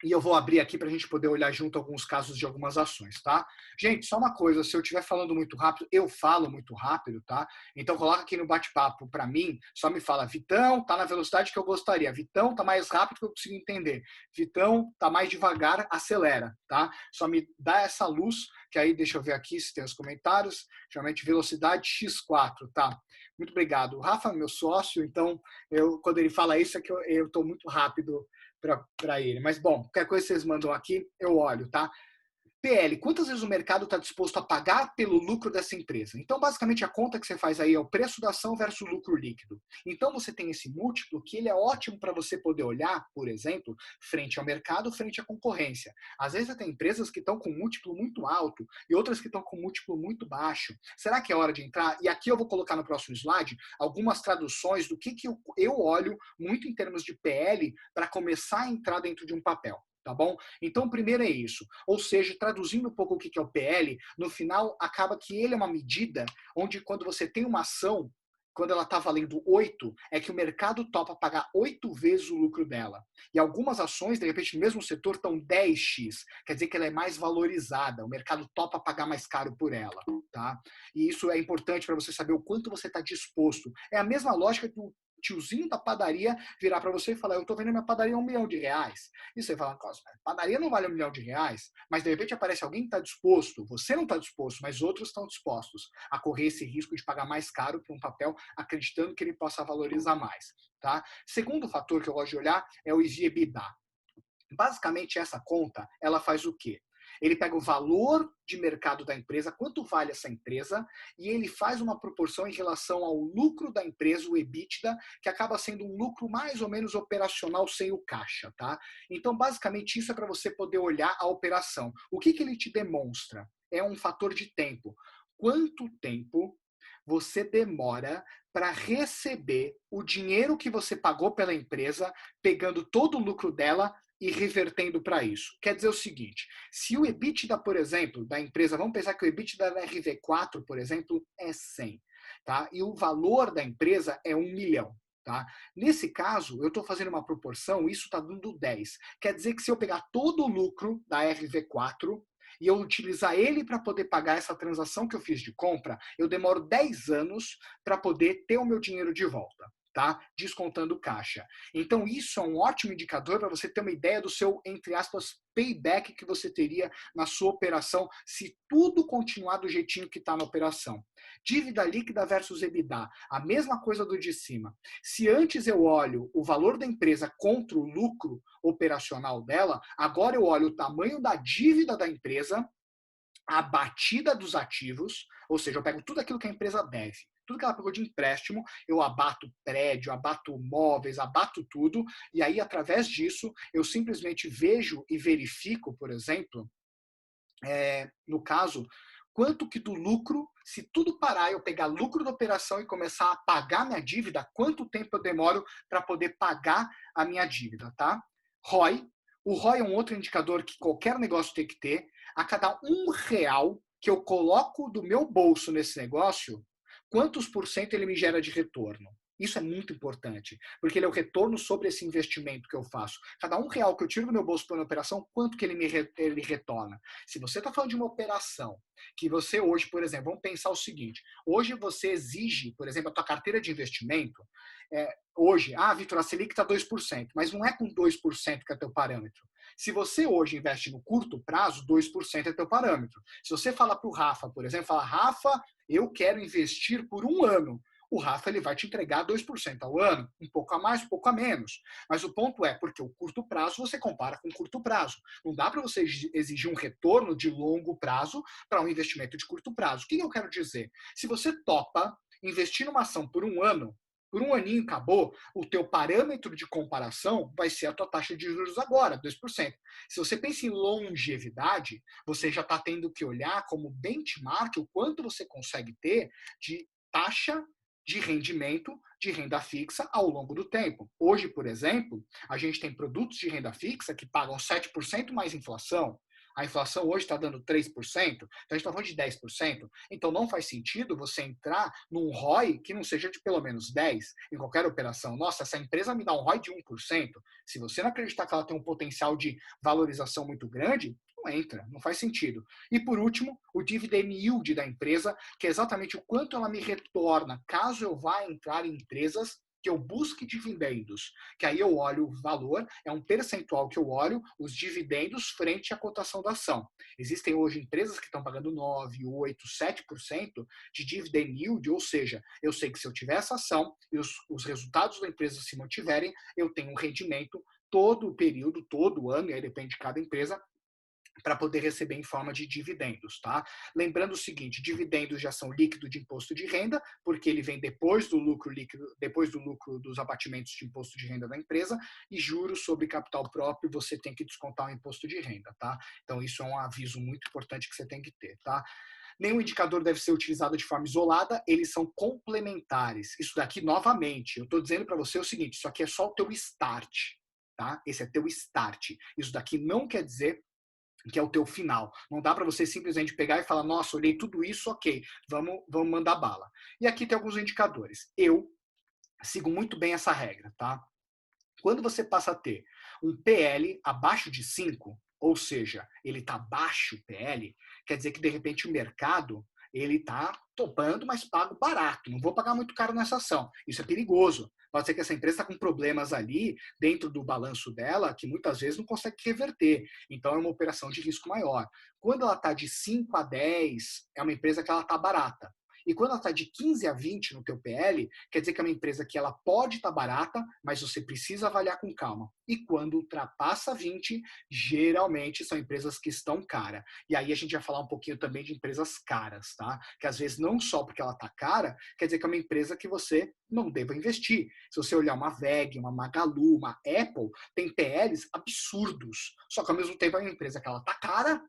E eu vou abrir aqui para a gente poder olhar junto alguns casos de algumas ações, tá? Gente, só uma coisa, se eu estiver falando muito rápido, eu falo muito rápido, tá? Então coloca aqui no bate-papo para mim, só me fala, Vitão, tá na velocidade que eu gostaria. Vitão, tá mais rápido que eu consigo entender. Vitão, tá mais devagar, acelera, tá? Só me dá essa luz, que aí deixa eu ver aqui se tem os comentários. Geralmente velocidade X4, tá? Muito obrigado. O Rafa é meu sócio, então quando ele fala isso é que eu tô muito rápido para ele. Mas, bom, qualquer coisa que vocês mandam aqui, eu olho, tá? PL, quantas vezes o mercado está disposto a pagar pelo lucro dessa empresa? Então, basicamente, a conta que você faz aí é o preço da ação versus o lucro líquido. Então, você tem esse múltiplo que ele é ótimo para você poder olhar, por exemplo, frente ao mercado, frente à concorrência. Às vezes, você tem empresas que estão com múltiplo muito alto e outras que estão com múltiplo muito baixo. Será que é hora de entrar? E aqui eu vou colocar no próximo slide algumas traduções do que eu olho muito em termos de PL para começar a entrar dentro de um papel. Tá bom? Então, primeiro é isso. Ou seja, traduzindo um pouco o que é o PL, no final acaba que ele é uma medida onde quando você tem uma ação, quando ela está valendo 8, é que o mercado topa pagar 8 vezes o lucro dela. E algumas ações, de repente, no mesmo setor, estão 10x. Quer dizer que ela é mais valorizada. O mercado topa pagar mais caro por ela. Tá? E isso é importante para você saber o quanto você está disposto. É a mesma lógica que o tiozinho da padaria virar para você e falar, eu estou vendendo minha padaria a R$ 1 milhão. E você fala, padaria não vale R$ 1 milhão, mas de repente aparece alguém que está disposto, você não está disposto, mas outros estão dispostos a correr esse risco de pagar mais caro por um papel, acreditando que ele possa valorizar mais. Tá? Segundo fator que eu gosto de olhar é o EV/EBITDA. Basicamente, essa conta, ela faz o quê? Ele pega o valor de mercado da empresa, quanto vale essa empresa, e ele faz uma proporção em relação ao lucro da empresa, o EBITDA, que acaba sendo um lucro mais ou menos operacional sem o caixa, tá? Então, basicamente, isso é para você poder olhar a operação. O que ele te demonstra? É um fator de tempo. Quanto tempo você demora para receber o dinheiro que você pagou pela empresa, pegando todo o lucro dela e revertendo para isso. Quer dizer o seguinte, se o EBITDA, por exemplo, da empresa, vamos pensar que o EBITDA da RV4, por exemplo, é 100, tá? E o valor da empresa é 1 milhão. Tá? Nesse caso, eu estou fazendo uma proporção, isso está dando 10. Quer dizer que se eu pegar todo o lucro da RV4 e eu utilizar ele para poder pagar essa transação que eu fiz de compra, eu demoro 10 anos para poder ter o meu dinheiro de volta. tá? Descontando caixa. Então, isso é um ótimo indicador para você ter uma ideia do seu, entre aspas, payback que você teria na sua operação se tudo continuar do jeitinho que está na operação. Dívida líquida versus EBITDA, a mesma coisa do de cima. Se antes eu olho o valor da empresa contra o lucro operacional dela, agora eu olho o tamanho da dívida da empresa, a batida dos ativos, ou seja, eu pego tudo aquilo que a empresa deve, tudo que ela pegou de empréstimo, eu abato prédio, abato móveis, abato tudo, e aí, através disso, eu simplesmente vejo e verifico, por exemplo, no caso, quanto que do lucro, se tudo parar, eu pegar lucro da operação e começar a pagar minha dívida, quanto tempo eu demoro para poder pagar a minha dívida, tá? ROI. O ROI é um outro indicador que qualquer negócio tem que ter. A cada R$ 1 que eu coloco do meu bolso nesse negócio, quantos por cento ele me gera de retorno? Isso é muito importante, porque ele é o retorno sobre esse investimento que eu faço. Cada R$ 1 que eu tiro do meu bolso para uma operação, quanto que ele retorna? Se você está falando de uma operação que você hoje, por exemplo, vamos pensar o seguinte, hoje você exige, por exemplo, a tua carteira de investimento, hoje, Vitor, a Selic está 2%, mas não é com 2% que é teu parâmetro. Se você hoje investe no curto prazo, 2% é teu parâmetro. Se você fala para o Rafa, por exemplo, fala, Rafa, eu quero investir por um ano, o Rafa ele vai te entregar 2% ao ano, um pouco a mais, um pouco a menos. Mas o ponto é, porque o curto prazo você compara com o curto prazo. Não dá para você exigir um retorno de longo prazo para um investimento de curto prazo. O que eu quero dizer? Se você topa investir numa ação por um aninho acabou, o teu parâmetro de comparação vai ser a tua taxa de juros agora, 2%. Se você pensa em longevidade, você já está tendo que olhar como benchmark o quanto você consegue ter de taxa de rendimento de renda fixa ao longo do tempo. Hoje, por exemplo, a gente tem produtos de renda fixa que pagam 7% mais inflação. A inflação hoje está dando 3%, então a gente está falando de 10%. Então não faz sentido você entrar num ROI que não seja de pelo menos 10% em qualquer operação. Nossa, essa empresa me dá um ROI de 1%. Se você não acreditar que ela tem um potencial de valorização muito grande, não entra, não faz sentido. E por último, o dividend yield da empresa, que é exatamente o quanto ela me retorna caso eu vá entrar em empresas que eu busque dividendos, que aí eu olho o valor, é um percentual que eu olho, os dividendos frente à cotação da ação. Existem hoje empresas que estão pagando 9, 8, 7% de dividend yield, ou seja, eu sei que se eu tiver essa ação e os resultados da empresa se mantiverem, eu tenho um rendimento todo o período, todo o ano, e aí depende de cada empresa, para poder receber em forma de dividendos, tá? Lembrando o seguinte, dividendos já são líquido de imposto de renda, porque ele vem depois do lucro líquido, depois do lucro dos abatimentos de imposto de renda da empresa, e juros sobre capital próprio você tem que descontar o imposto de renda, tá? Então isso é um aviso muito importante que você tem que ter, tá? Nenhum indicador deve ser utilizado de forma isolada, eles são complementares. Isso daqui, novamente, eu estou dizendo para você o seguinte, isso aqui é só o teu start, tá? Esse é teu start. Isso daqui não quer dizer que é o teu final. Não dá para você simplesmente pegar e falar, nossa, olhei tudo isso, ok, vamos mandar bala. E aqui tem alguns indicadores. Eu sigo muito bem essa regra, tá? Quando você passa a ter um PL abaixo de 5, ou seja, ele está baixo o PL, quer dizer que de repente o mercado ele está topando, mas pago barato. Não vou pagar muito caro nessa ação. Isso é perigoso. Pode ser que essa empresa está com problemas ali dentro do balanço dela que muitas vezes não consegue reverter. Então é uma operação de risco maior. Quando ela está de 5 a 10, é uma empresa que ela está barata. E quando ela está de 15 a 20 no teu PL, quer dizer que é uma empresa que ela pode estar barata, mas você precisa avaliar com calma. E quando ultrapassa 20, geralmente são empresas que estão cara. E aí a gente vai falar um pouquinho também de empresas caras, tá? Que às vezes não só porque ela está cara, quer dizer que é uma empresa que você não deva investir. Se você olhar uma VEG, uma Magalu, uma Apple, tem PLs absurdos. Só que ao mesmo tempo é uma empresa que ela está cara,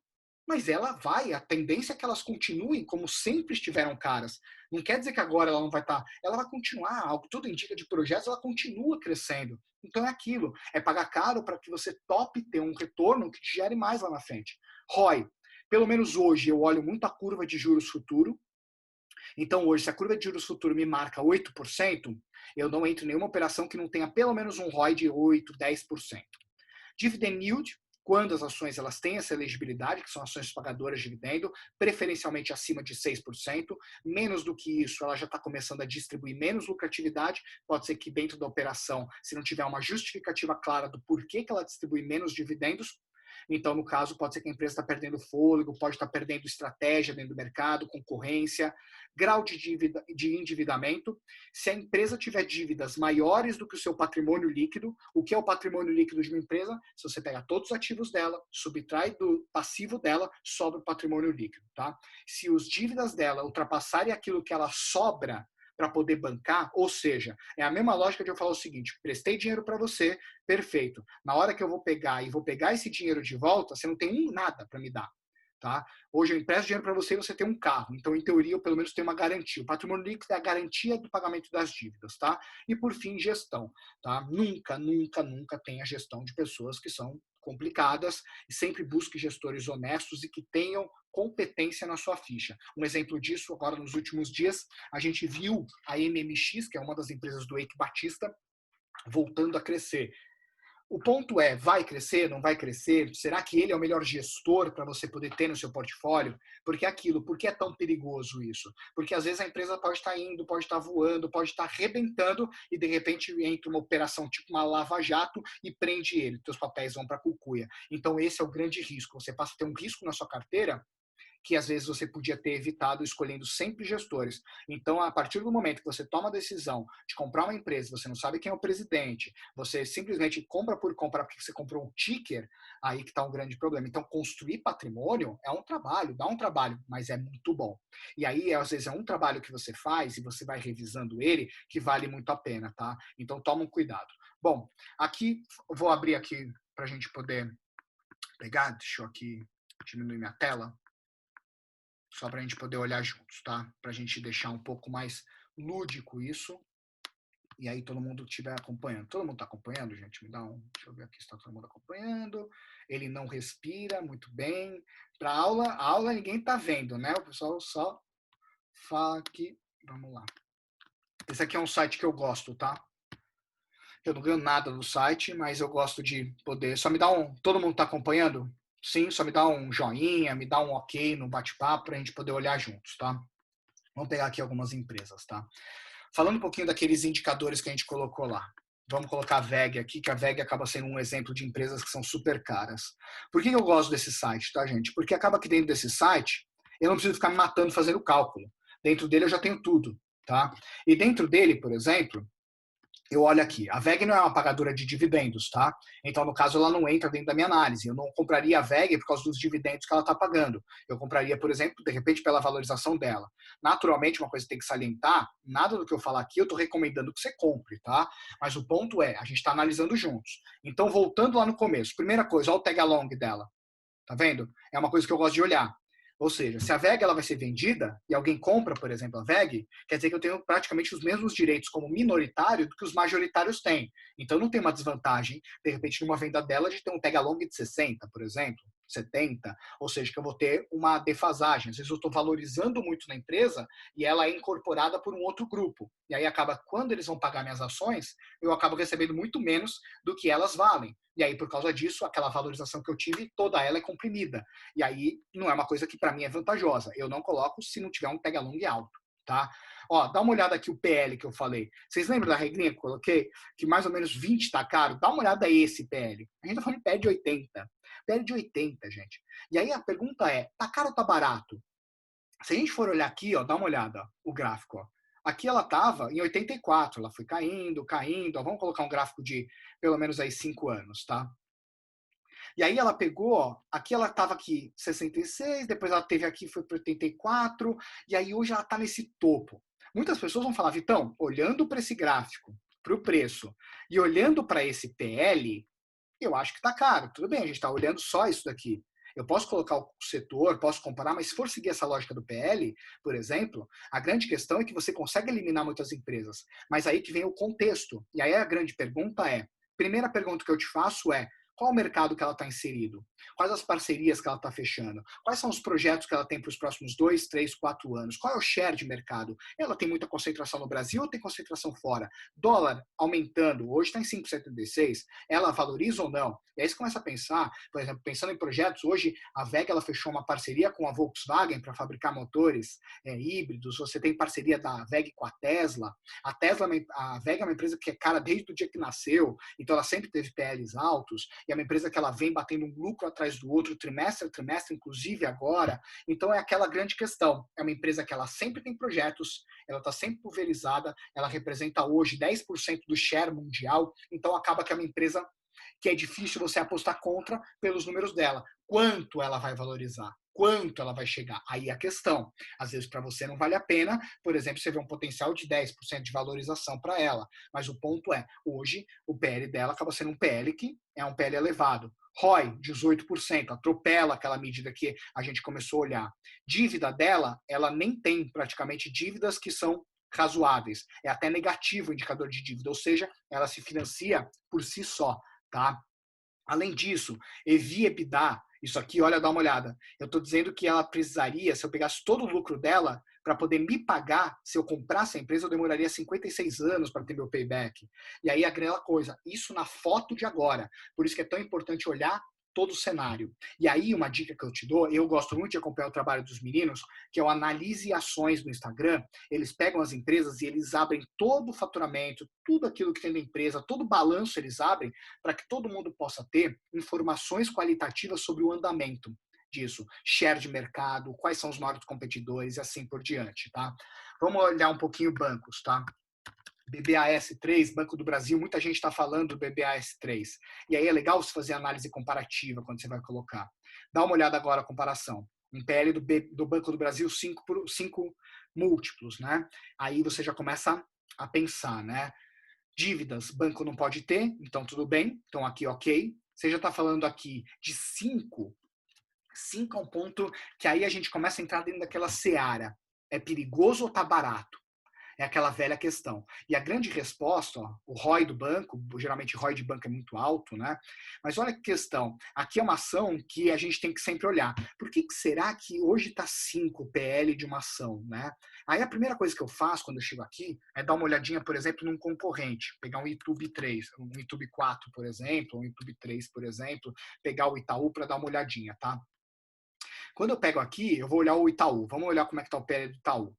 mas ela vai, a tendência é que elas continuem como sempre estiveram caras. Não quer dizer que agora ela não vai estar, ela vai continuar, algo que tudo indica de projetos, ela continua crescendo. Então é aquilo, é pagar caro para que você tope ter um retorno que te gere mais lá na frente. ROI, pelo menos hoje eu olho muito a curva de juros futuro. Então hoje, se a curva de juros futuro me marca 8%, eu não entro em nenhuma operação que não tenha pelo menos um ROI de 8, 10%. Dividend yield, quando as ações elas têm essa elegibilidade, que são ações pagadoras de dividendo, preferencialmente acima de 6%, menos do que isso, ela já está começando a distribuir menos lucratividade, pode ser que dentro da operação, se não tiver uma justificativa clara do porquê que ela distribui menos dividendos, então, no caso, pode ser que a empresa está perdendo fôlego, pode estar perdendo estratégia dentro do mercado, concorrência, grau de endividamento. Se a empresa tiver dívidas maiores do que o seu patrimônio líquido, o que é o patrimônio líquido de uma empresa? Se você pega todos os ativos dela, subtrai do passivo dela, sobra o patrimônio líquido. Tá? Se as dívidas dela ultrapassarem aquilo que ela sobra para poder bancar, ou seja, é a mesma lógica de eu falar o seguinte: prestei dinheiro para você, perfeito. Na hora que eu vou pegar esse dinheiro de volta, você não tem nada para me dar. Tá? Hoje eu empresto dinheiro para você e você tem um carro. Então, em teoria, eu pelo menos tenho uma garantia. O patrimônio líquido é a garantia do pagamento das dívidas. Tá? E, por fim, gestão. Tá? Nunca, nunca, nunca tenha gestão de pessoas que são complicadas e sempre busque gestores honestos e que tenham competência na sua ficha. Um exemplo disso, agora nos últimos dias, a gente viu a MMX, que é uma das empresas do Eike Batista, voltando a crescer. O ponto é, vai crescer, não vai crescer? Será que ele é o melhor gestor para você poder ter no seu portfólio? Porque aquilo, por que é tão perigoso isso? Porque às vezes a empresa pode estar indo, pode estar voando, pode estar arrebentando e de repente entra uma operação tipo uma lava-jato e prende ele. Teus papéis vão para a cucuia. Então esse é o grande risco. Você passa a ter um risco na sua carteira que às vezes você podia ter evitado escolhendo sempre gestores. Então, a partir do momento que você toma a decisão de comprar uma empresa, você não sabe quem é o presidente, você simplesmente compra por comprar porque você comprou um ticker, aí que está um grande problema. Então, construir patrimônio é um trabalho, dá um trabalho, mas é muito bom. E aí, às vezes, é um trabalho que você faz e você vai revisando ele que vale muito a pena, tá? Então, toma um cuidado. Bom, aqui, vou abrir aqui para a gente poder pegar, deixa eu aqui diminuir minha tela, só para a gente poder olhar juntos, tá? Para a gente deixar um pouco mais lúdico isso. E aí todo mundo estiver acompanhando. Todo mundo está acompanhando, gente? Me dá um... Deixa eu ver aqui se está todo mundo acompanhando. Ele não respira, muito bem. Para a aula ninguém está vendo, né? O pessoal só fala aqui. Vamos lá. Esse aqui é um site que eu gosto, tá? Eu não ganho nada do site, mas eu gosto de poder... Só me dá um... Todo mundo está acompanhando? Sim, só me dá um joinha, me dá um ok no bate-papo para a gente poder olhar juntos, tá? Vamos pegar aqui algumas empresas, tá? Falando um pouquinho daqueles indicadores que a gente colocou lá. Vamos colocar a VEG aqui, que a VEG acaba sendo um exemplo de empresas que são super caras. Por que eu gosto desse site, tá, gente? Porque acaba que dentro desse site, eu não preciso ficar me matando fazendo cálculo. Dentro dele eu já tenho tudo, tá? E dentro dele, por exemplo, eu olho aqui, a VEG não é uma pagadora de dividendos, tá? Então, no caso, ela não entra dentro da minha análise. Eu não compraria a VEG por causa dos dividendos que ela está pagando. Eu compraria, por exemplo, de repente, pela valorização dela. Naturalmente, uma coisa que tem que salientar, nada do que eu falar aqui eu estou recomendando que você compre, tá? Mas o ponto é, a gente está analisando juntos. Então, voltando lá no começo, primeira coisa, olha o tag along dela. Tá vendo? É uma coisa que eu gosto de olhar. Ou seja, se a VEG ela vai ser vendida e alguém compra, por exemplo, a VEG, quer dizer que eu tenho praticamente os mesmos direitos como minoritário do que os majoritários têm. Então não tem uma desvantagem, de repente, numa venda dela de ter um tag along de 60, por exemplo, 70, ou seja, que eu vou ter uma defasagem. Às vezes eu estou valorizando muito na empresa e ela é incorporada por um outro grupo. E aí acaba, quando eles vão pagar minhas ações, eu acabo recebendo muito menos do que elas valem. E aí, por causa disso, aquela valorização que eu tive, toda ela é comprimida. E aí, não é uma coisa que para mim é vantajosa. Eu não coloco se não tiver um tag along alto, tá? Ó, dá uma olhada aqui o PL que eu falei. Vocês lembram da regrinha que eu coloquei? Que mais ou menos 20 tá caro? Dá uma olhada esse PL. A gente tá falando de PL de 80. PL de 80, gente. E aí a pergunta é, tá caro ou tá barato? Se a gente for olhar aqui, ó, dá uma olhada, o gráfico, ó. Aqui ela estava em 84, ela foi caindo, caindo. Ó, vamos colocar um gráfico de pelo menos aí 5 anos, tá? E aí ela pegou, ó, aqui ela estava aqui 66, depois ela teve aqui, foi para 84, e aí hoje ela está nesse topo. Muitas pessoas vão falar, Vitão, olhando para esse gráfico, para o preço, e olhando para esse PL, eu acho que está caro. Tudo bem, a gente está olhando só isso daqui. Eu posso colocar o setor, posso comparar, mas se for seguir essa lógica do PL, por exemplo, a grande questão é que você consegue eliminar muitas empresas. Mas aí que vem o contexto. E aí a grande pergunta é, primeira pergunta que eu te faço é, Qual o mercado que ela está inserido? Quais as parcerias que ela está fechando? Quais são os projetos que ela tem para os próximos 2, 3, 4 anos? Qual é o share de mercado? Ela tem muita concentração no Brasil ou tem concentração fora? Dólar aumentando, hoje está em 5,76, ela valoriza ou não? E aí você começa a pensar, por exemplo, pensando em projetos, hoje a WEG ela fechou uma parceria com a Volkswagen para fabricar motores híbridos, você tem parceria da WEG com a Tesla, a WEG é uma empresa que é cara desde o dia que nasceu, então ela sempre teve PLs altos, e é uma empresa que ela vem batendo um lucro atrás do outro, trimestre a trimestre, inclusive agora, então é aquela grande questão, é uma empresa que ela sempre tem projetos, ela está sempre pulverizada, ela representa hoje 10% do share mundial, então acaba que é uma empresa que é difícil você apostar contra pelos números dela. Quanto ela vai valorizar? Quanto ela vai chegar? Aí a questão. Às vezes para você não vale a pena, por exemplo, você vê um potencial de 10% de valorização para ela. Mas o ponto é, hoje o PL dela acaba sendo um PL que é um PL elevado. ROI, 18%, atropela aquela medida que a gente começou a olhar. Dívida dela, ela nem tem praticamente dívidas que são razoáveis. É até negativo o indicador de dívida, ou seja, ela se financia por si só. Tá? Além disso, EVI/EBITDA, isso aqui, olha, dá uma olhada. Eu estou dizendo que ela precisaria, se eu pegasse todo o lucro dela, para poder me pagar, se eu comprasse a empresa, eu demoraria 56 anos para ter meu payback. E aí, aquela coisa, isso na foto de agora. Por isso que é tão importante olhar todo o cenário. E aí, uma dica que eu te dou, eu gosto muito de acompanhar o trabalho dos meninos, que é o Analise Ações no Instagram. Eles pegam as empresas e eles abrem todo o faturamento, tudo aquilo que tem da empresa, todo o balanço eles abrem, para que todo mundo possa ter informações qualitativas sobre o andamento disso, share de mercado, quais são os maiores competidores e assim por diante, tá? Vamos olhar um pouquinho bancos, tá? BBAS3, Banco do Brasil, muita gente está falando do BBAS3. E aí é legal você fazer análise comparativa quando você vai colocar. Dá uma olhada agora a comparação. Um PL do Banco do Brasil, 5 múltiplos, né? Aí você já começa a pensar, né? Dívidas, banco não pode ter, então tudo bem. Então aqui, ok. Você já está falando aqui de 5. 5 é um ponto que aí a gente começa a entrar dentro daquela seara. É perigoso ou tá barato? É aquela velha questão. E a grande resposta, ó, o ROI do banco, geralmente o ROI de banco é muito alto, né? Mas olha que questão. Aqui é uma ação que a gente tem que sempre olhar. Por que será que hoje está 5 PL de uma ação, né? Aí a primeira coisa que eu faço quando eu chego aqui é dar uma olhadinha, por exemplo, num concorrente. Pegar um YouTube 3, um YouTube 4, por exemplo, um YouTube 3, por exemplo, pegar o Itaú para dar uma olhadinha, tá? Quando eu pego aqui, eu vou olhar o Itaú. Vamos olhar como é que está o PL do Itaú.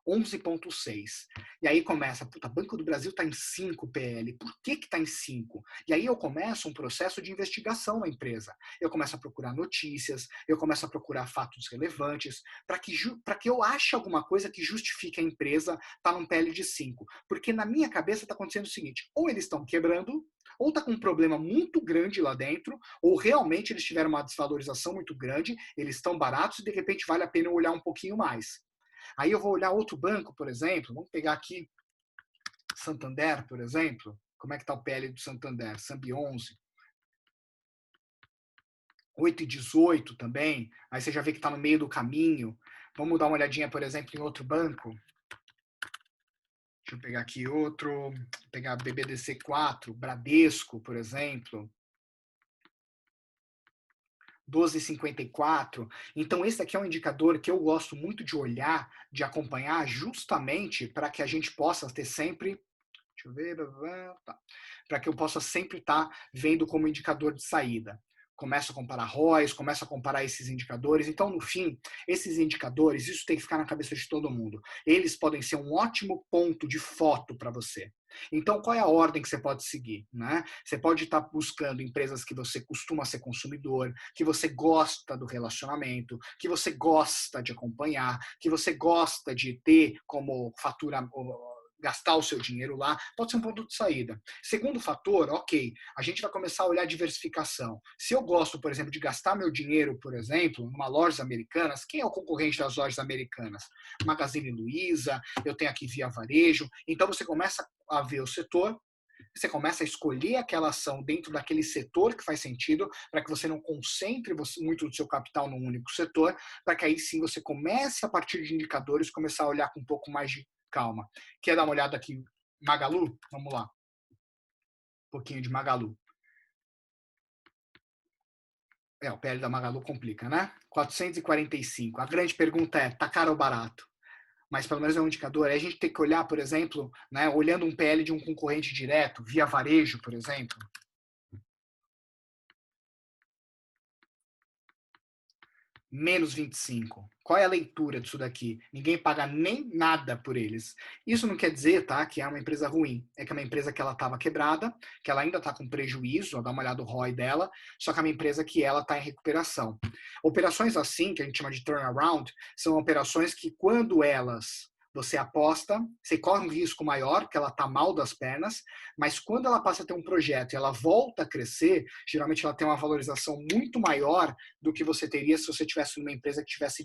11,6. E aí começa, puta, Banco do Brasil está em 5 PL. Por que está em 5? E aí eu começo um processo de investigação na empresa. Eu começo a procurar notícias, eu começo a procurar fatos relevantes, para que eu ache alguma coisa que justifique a empresa estar tá num PL de 5. Porque na minha cabeça está acontecendo o seguinte, ou eles estão quebrando, ou está com um problema muito grande lá dentro, ou realmente eles tiveram uma desvalorização muito grande, eles estão baratos e de repente vale a pena eu olhar um pouquinho mais. Aí eu vou olhar outro banco, por exemplo, vamos pegar aqui Santander, por exemplo, como é que está o PL do Santander? Sambi 11. 8,18 também, aí você já vê que está no meio do caminho. Vamos dar uma olhadinha, por exemplo, em outro banco. Deixa eu pegar aqui outro, pegar BBDC4, Bradesco, por exemplo. 12,54. Então, esse aqui é um indicador que eu gosto muito de olhar, de acompanhar, justamente para que a gente possa ter sempre. Deixa eu ver. Tá, para que eu possa sempre estar vendo como indicador de saída. Começo a comparar ROIs, começo a comparar esses indicadores. Então, no fim, esses indicadores, isso tem que ficar na cabeça de todo mundo. Eles podem ser um ótimo ponto de foto para você. Então, qual é a ordem que você pode seguir? Né? Você pode estar buscando empresas que você costuma ser consumidor, que você gosta do relacionamento, que você gosta de acompanhar, que você gosta de ter como fatura, gastar o seu dinheiro lá, pode ser um ponto de saída. Segundo fator, ok, a gente vai começar a olhar a diversificação. Se eu gosto, por exemplo, de gastar meu dinheiro, por exemplo, numa lojas americanas, quem é o concorrente das lojas americanas? Magazine Luiza, eu tenho aqui Via Varejo, então você começa a ver o setor, você começa a escolher aquela ação dentro daquele setor que faz sentido, para que você não concentre muito do seu capital num único setor, para que aí sim você comece, a partir de indicadores, começar a olhar com um pouco mais de calma. Quer dar uma olhada aqui? Magalu? Vamos lá. Um pouquinho de Magalu. O PL da Magalu complica, né? 445. A grande pergunta é, tá caro ou barato? Mas pelo menos é um indicador. Aí a gente tem que olhar, por exemplo, né, olhando um PL de um concorrente direto, via varejo, por exemplo, menos 25. Qual é a leitura disso daqui? Ninguém paga nem nada por eles. Isso não quer dizer, tá, que é uma empresa ruim. É que é uma empresa que ela estava quebrada, que ela ainda está com prejuízo, dá uma olhada no ROI dela, só que é uma empresa que ela está em recuperação. Operações assim, que a gente chama de turnaround, são operações que quando elas você aposta, você corre um risco maior, que ela está mal das pernas, mas quando ela passa a ter um projeto e ela volta a crescer, geralmente ela tem uma valorização muito maior do que você teria se você tivesse numa empresa que estivesse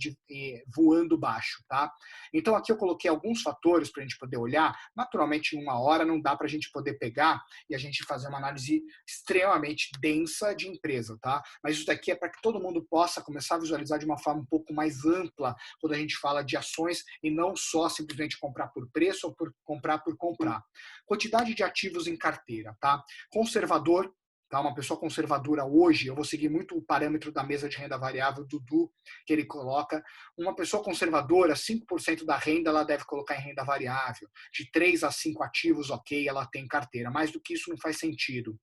voando baixo, tá? Então aqui eu coloquei alguns fatores para a gente poder olhar. Naturalmente, em uma hora não dá para a gente poder pegar e a gente fazer uma análise extremamente densa de empresa, tá? Mas isso daqui é para que todo mundo possa começar a visualizar de uma forma um pouco mais ampla quando a gente fala de ações e não só simplesmente comprar por preço ou por comprar por comprar. Quantidade de ativos em carteira, tá? Conservador, tá? Uma pessoa conservadora hoje, eu vou seguir muito o parâmetro da mesa de renda variável do Dudu, que ele coloca. Uma pessoa conservadora, 5% da renda ela deve colocar em renda variável. De 3 a 5 ativos, ok, ela tem carteira. Mais do que isso não faz sentido.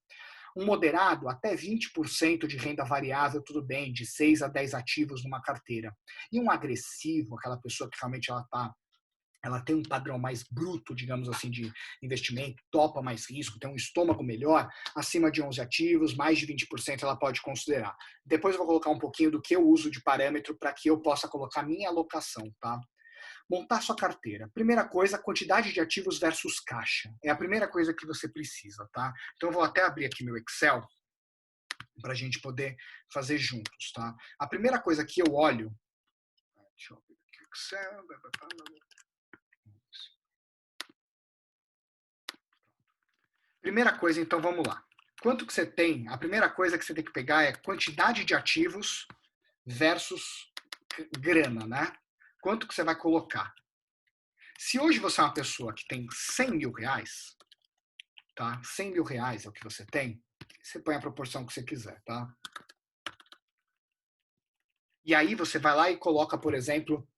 Um moderado, até 20% de renda variável, tudo bem, de 6 a 10 ativos numa carteira. E um agressivo, aquela pessoa que realmente ela tem um padrão mais bruto, digamos assim, de investimento, topa mais risco, tem um estômago melhor, acima de 11 ativos, mais de 20% ela pode considerar. Depois eu vou colocar um pouquinho do que eu uso de parâmetro para que eu possa colocar minha alocação, tá? Montar sua carteira. Primeira coisa, quantidade de ativos versus caixa. É a primeira coisa que você precisa, tá? Então eu vou até abrir aqui meu Excel para a gente poder fazer juntos, tá? A primeira coisa que eu olho, deixa eu abrir aqui o Excel, primeira coisa, então, vamos lá. Quanto que você tem? A primeira coisa que você tem que pegar é quantidade de ativos versus grana, né? Quanto que você vai colocar? Se hoje você é uma pessoa que tem 100 mil reais, tá? 100 mil reais é o que você tem, você põe a proporção que você quiser, tá? E aí você vai lá e coloca, por exemplo,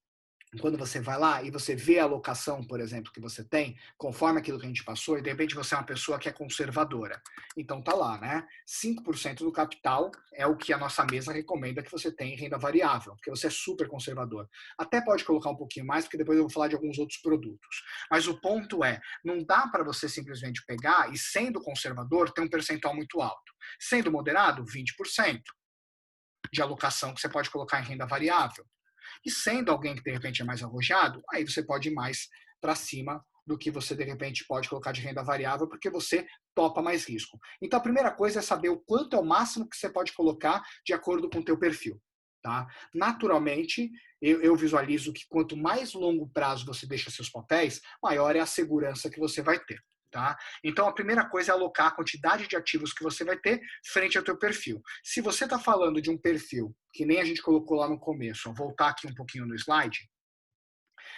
quando você vai lá e você vê a alocação, por exemplo, que você tem, conforme aquilo que a gente passou, e de repente você é uma pessoa que é conservadora. Então tá lá, né? 5% do capital é o que a nossa mesa recomenda que você tenha em renda variável, porque você é super conservador. Até pode colocar um pouquinho mais, porque depois eu vou falar de alguns outros produtos. Mas o ponto é, não dá para você simplesmente pegar e, sendo conservador, ter um percentual muito alto. Sendo moderado, 20% de alocação que você pode colocar em renda variável. E sendo alguém que de repente é mais arrojado, aí você pode ir mais para cima do que você de repente pode colocar de renda variável, porque você topa mais risco. Então a primeira coisa é saber o quanto é o máximo que você pode colocar de acordo com o teu perfil. Tá? Naturalmente, eu visualizo que quanto mais longo prazo você deixa seus papéis, maior é a segurança que você vai ter. Tá? Então, a primeira coisa é alocar a quantidade de ativos que você vai ter frente ao teu perfil. Se você está falando de um perfil, que nem a gente colocou lá no começo, vou voltar aqui um pouquinho no slide,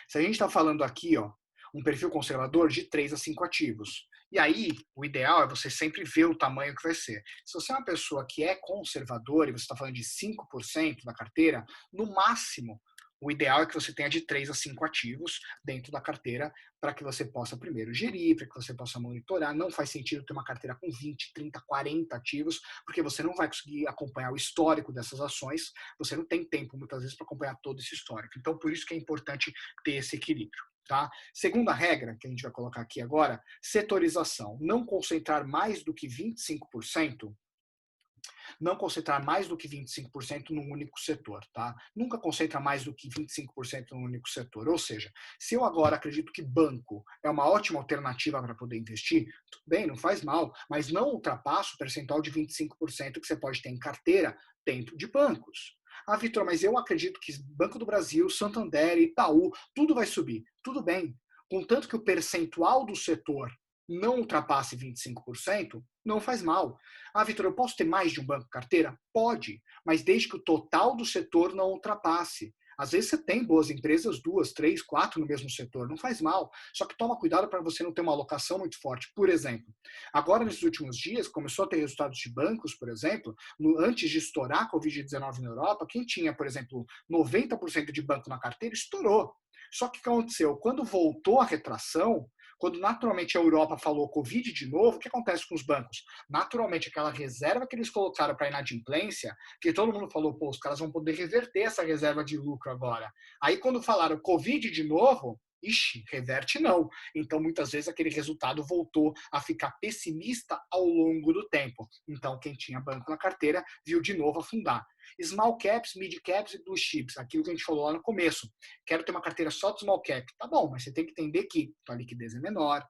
se a gente está falando aqui, ó, um perfil conservador de 3 a 5 ativos. E aí, o ideal é você sempre ver o tamanho que vai ser. Se você é uma pessoa que é conservadora e você está falando de 5% da carteira, no máximo, o ideal é que você tenha de 3 a 5 ativos dentro da carteira para que você possa primeiro gerir, para que você possa monitorar. Não faz sentido ter uma carteira com 20, 30, 40 ativos, porque você não vai conseguir acompanhar o histórico dessas ações, você não tem tempo muitas vezes para acompanhar todo esse histórico. Então, por isso que é importante ter esse equilíbrio. Tá? Segunda regra, que a gente vai colocar aqui agora, setorização. Não concentrar mais do que 25%, não concentrar mais do que 25% num único setor, tá? Nunca concentra mais do que 25% num único setor. Ou seja, se eu agora acredito que banco é uma ótima alternativa para poder investir, tudo bem, não faz mal, mas não ultrapassa o percentual de 25% que você pode ter em carteira dentro de bancos. Ah, Vitor, mas eu acredito que Banco do Brasil, Santander, Itaú, tudo vai subir. Tudo bem. Contanto que o percentual do setor não ultrapasse 25%, não faz mal. Ah, Vitor, eu posso ter mais de um banco carteira? Pode, mas desde que o total do setor não ultrapasse. Às vezes você tem boas empresas, 2, 3, 4 no mesmo setor, não faz mal. Só que toma cuidado para você não ter uma alocação muito forte. Por exemplo, agora nesses últimos dias, começou a ter resultados de bancos, por exemplo, antes de estourar a Covid-19 na Europa, quem tinha, por exemplo, 90% de banco na carteira, estourou. Só que o que aconteceu? Quando voltou a retração, quando naturalmente a Europa falou Covid de novo, o que acontece com os bancos? Naturalmente, aquela reserva que eles colocaram para inadimplência, que todo mundo falou, pô, os caras vão poder reverter essa reserva de lucro agora. Aí, quando falaram Covid de novo, ixi, reverte não. Então, muitas vezes, aquele resultado voltou a ficar pessimista ao longo do tempo. Então, quem tinha banco na carteira viu de novo afundar. Small caps, mid caps e blue chips, aquilo que a gente falou lá no começo. Quero ter uma carteira só de small cap. Tá bom, mas você tem que entender que a liquidez é menor,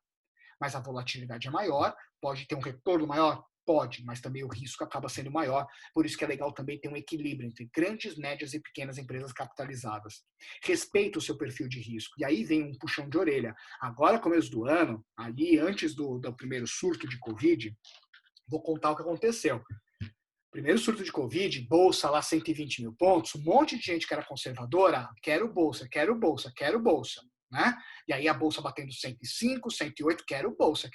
mas a volatilidade é maior, pode ter um retorno maior? Pode, mas também o risco acaba sendo maior, por isso que é legal também ter um equilíbrio entre grandes, médias e pequenas empresas capitalizadas. Respeita o seu perfil de risco, e aí vem um puxão de orelha. Agora, começo do ano, ali antes do primeiro surto de Covid, vou contar o que aconteceu. Primeiro surto de Covid, bolsa lá 120 mil pontos, um monte de gente que era conservadora, quero bolsa, quero bolsa, quero bolsa. Né? E aí a bolsa batendo 105, 108, quero bolsa,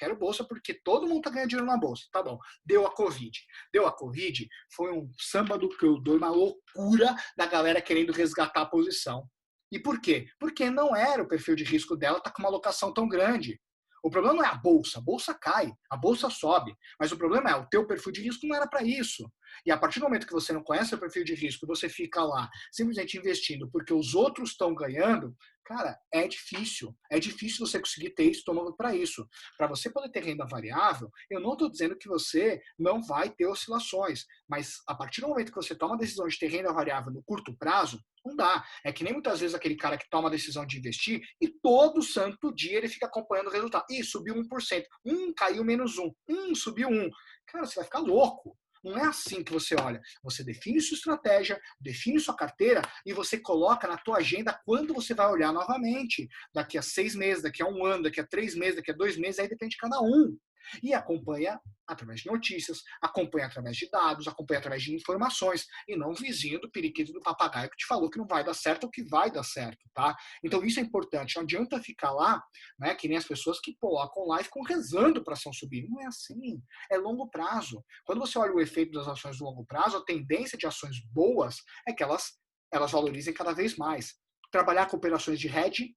porque todo mundo tá ganhando dinheiro na bolsa. Tá bom, deu a Covid. Deu a Covid, foi um samba do criador, uma loucura da galera querendo resgatar a posição. E por quê? Porque não era o perfil de risco dela tá com uma alocação tão grande. O problema não é a bolsa cai, a bolsa sobe, mas o problema é o teu perfil de risco não era para isso. E a partir do momento que você não conhece o perfil de risco, você fica lá simplesmente investindo porque os outros estão ganhando, cara, é difícil. É difícil você conseguir ter estômago para isso. Para você poder ter renda variável, eu não estou dizendo que você não vai ter oscilações, mas a partir do momento que você toma a decisão de ter renda variável no curto prazo, não dá. É que nem muitas vezes aquele cara que toma a decisão de investir e todo santo dia ele fica acompanhando o resultado. Ih, subiu 1%. Caiu menos 1. Subiu 1. Cara, você vai ficar louco. Não é assim que você olha. Você define sua estratégia, define sua carteira e você coloca na tua agenda quando você vai olhar novamente. Daqui a 6 meses, daqui a um ano, daqui a 3 meses, daqui a 2 meses, aí depende de cada um. E acompanha através de notícias, acompanha através de dados, acompanha através de informações, e não o vizinho do periquito do papagaio que te falou que não vai dar certo ou que vai dar certo, tá? Então isso é importante, não adianta ficar lá, né, que nem as pessoas que colocam lá e ficam rezando para a ação subir. Não é assim, é longo prazo. Quando você olha o efeito das ações do longo prazo, a tendência de ações boas é que elas valorizem cada vez mais. Trabalhar com operações de hedge,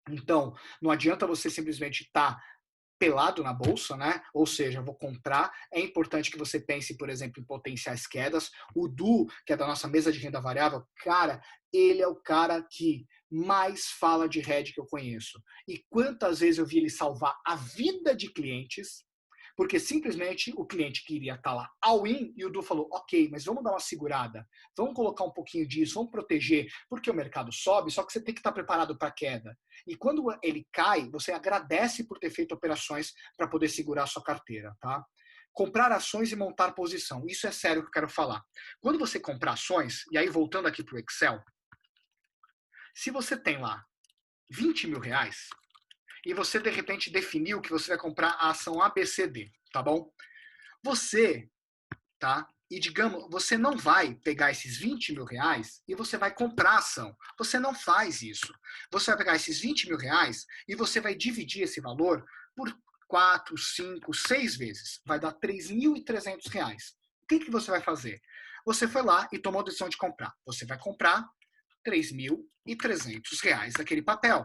então, não adianta você simplesmente estar pelado na bolsa, né? Ou seja, vou comprar. É importante que você pense, por exemplo, em potenciais quedas. O Du, que é da nossa mesa de renda variável, cara, ele é o cara que mais fala de hedge que eu conheço. E quantas vezes eu vi ele salvar a vida de clientes porque simplesmente o cliente queria estar lá all-in e o Du falou, ok, mas vamos dar uma segurada, vamos colocar um pouquinho disso, vamos proteger, porque o mercado sobe, só que você tem que estar preparado para a queda. E quando ele cai, você agradece por ter feito operações para poder segurar a sua carteira, tá? Comprar ações e montar posição. Isso é sério que eu quero falar. Quando você comprar ações, e aí voltando aqui para o Excel, se você tem lá 20 mil reais, e você de repente definiu que você vai comprar a ação ABCD, tá bom? Você, tá? E digamos, você não vai pegar esses 20 mil reais e você vai comprar a ação. Você não faz isso. Você vai pegar esses 20 mil reais e você vai dividir esse valor por 4, 5, 6 vezes. Vai dar 3.300 reais. O que você vai fazer? Você foi lá e tomou a decisão de comprar. Você vai comprar 3.300 reais daquele papel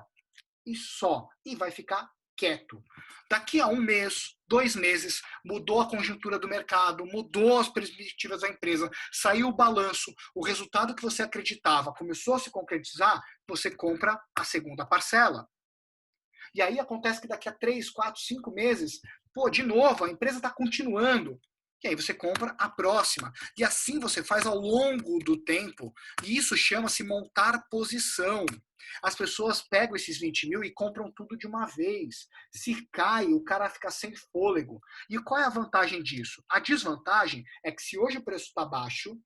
e só. E vai ficar quieto. Daqui a um mês, 2 meses, mudou a conjuntura do mercado, mudou as perspectivas da empresa, saiu o balanço, o resultado que você acreditava começou a se concretizar, você compra a segunda parcela. E aí acontece que daqui a 3, 4, 5 meses, pô, de novo, a empresa está continuando. E aí você compra a próxima. E assim você faz ao longo do tempo. E isso chama-se montar posição. As pessoas pegam esses 20 mil e compram tudo de uma vez. Se cai, o cara fica sem fôlego. E qual é a vantagem disso? A desvantagem é que se hoje o preço está baixo,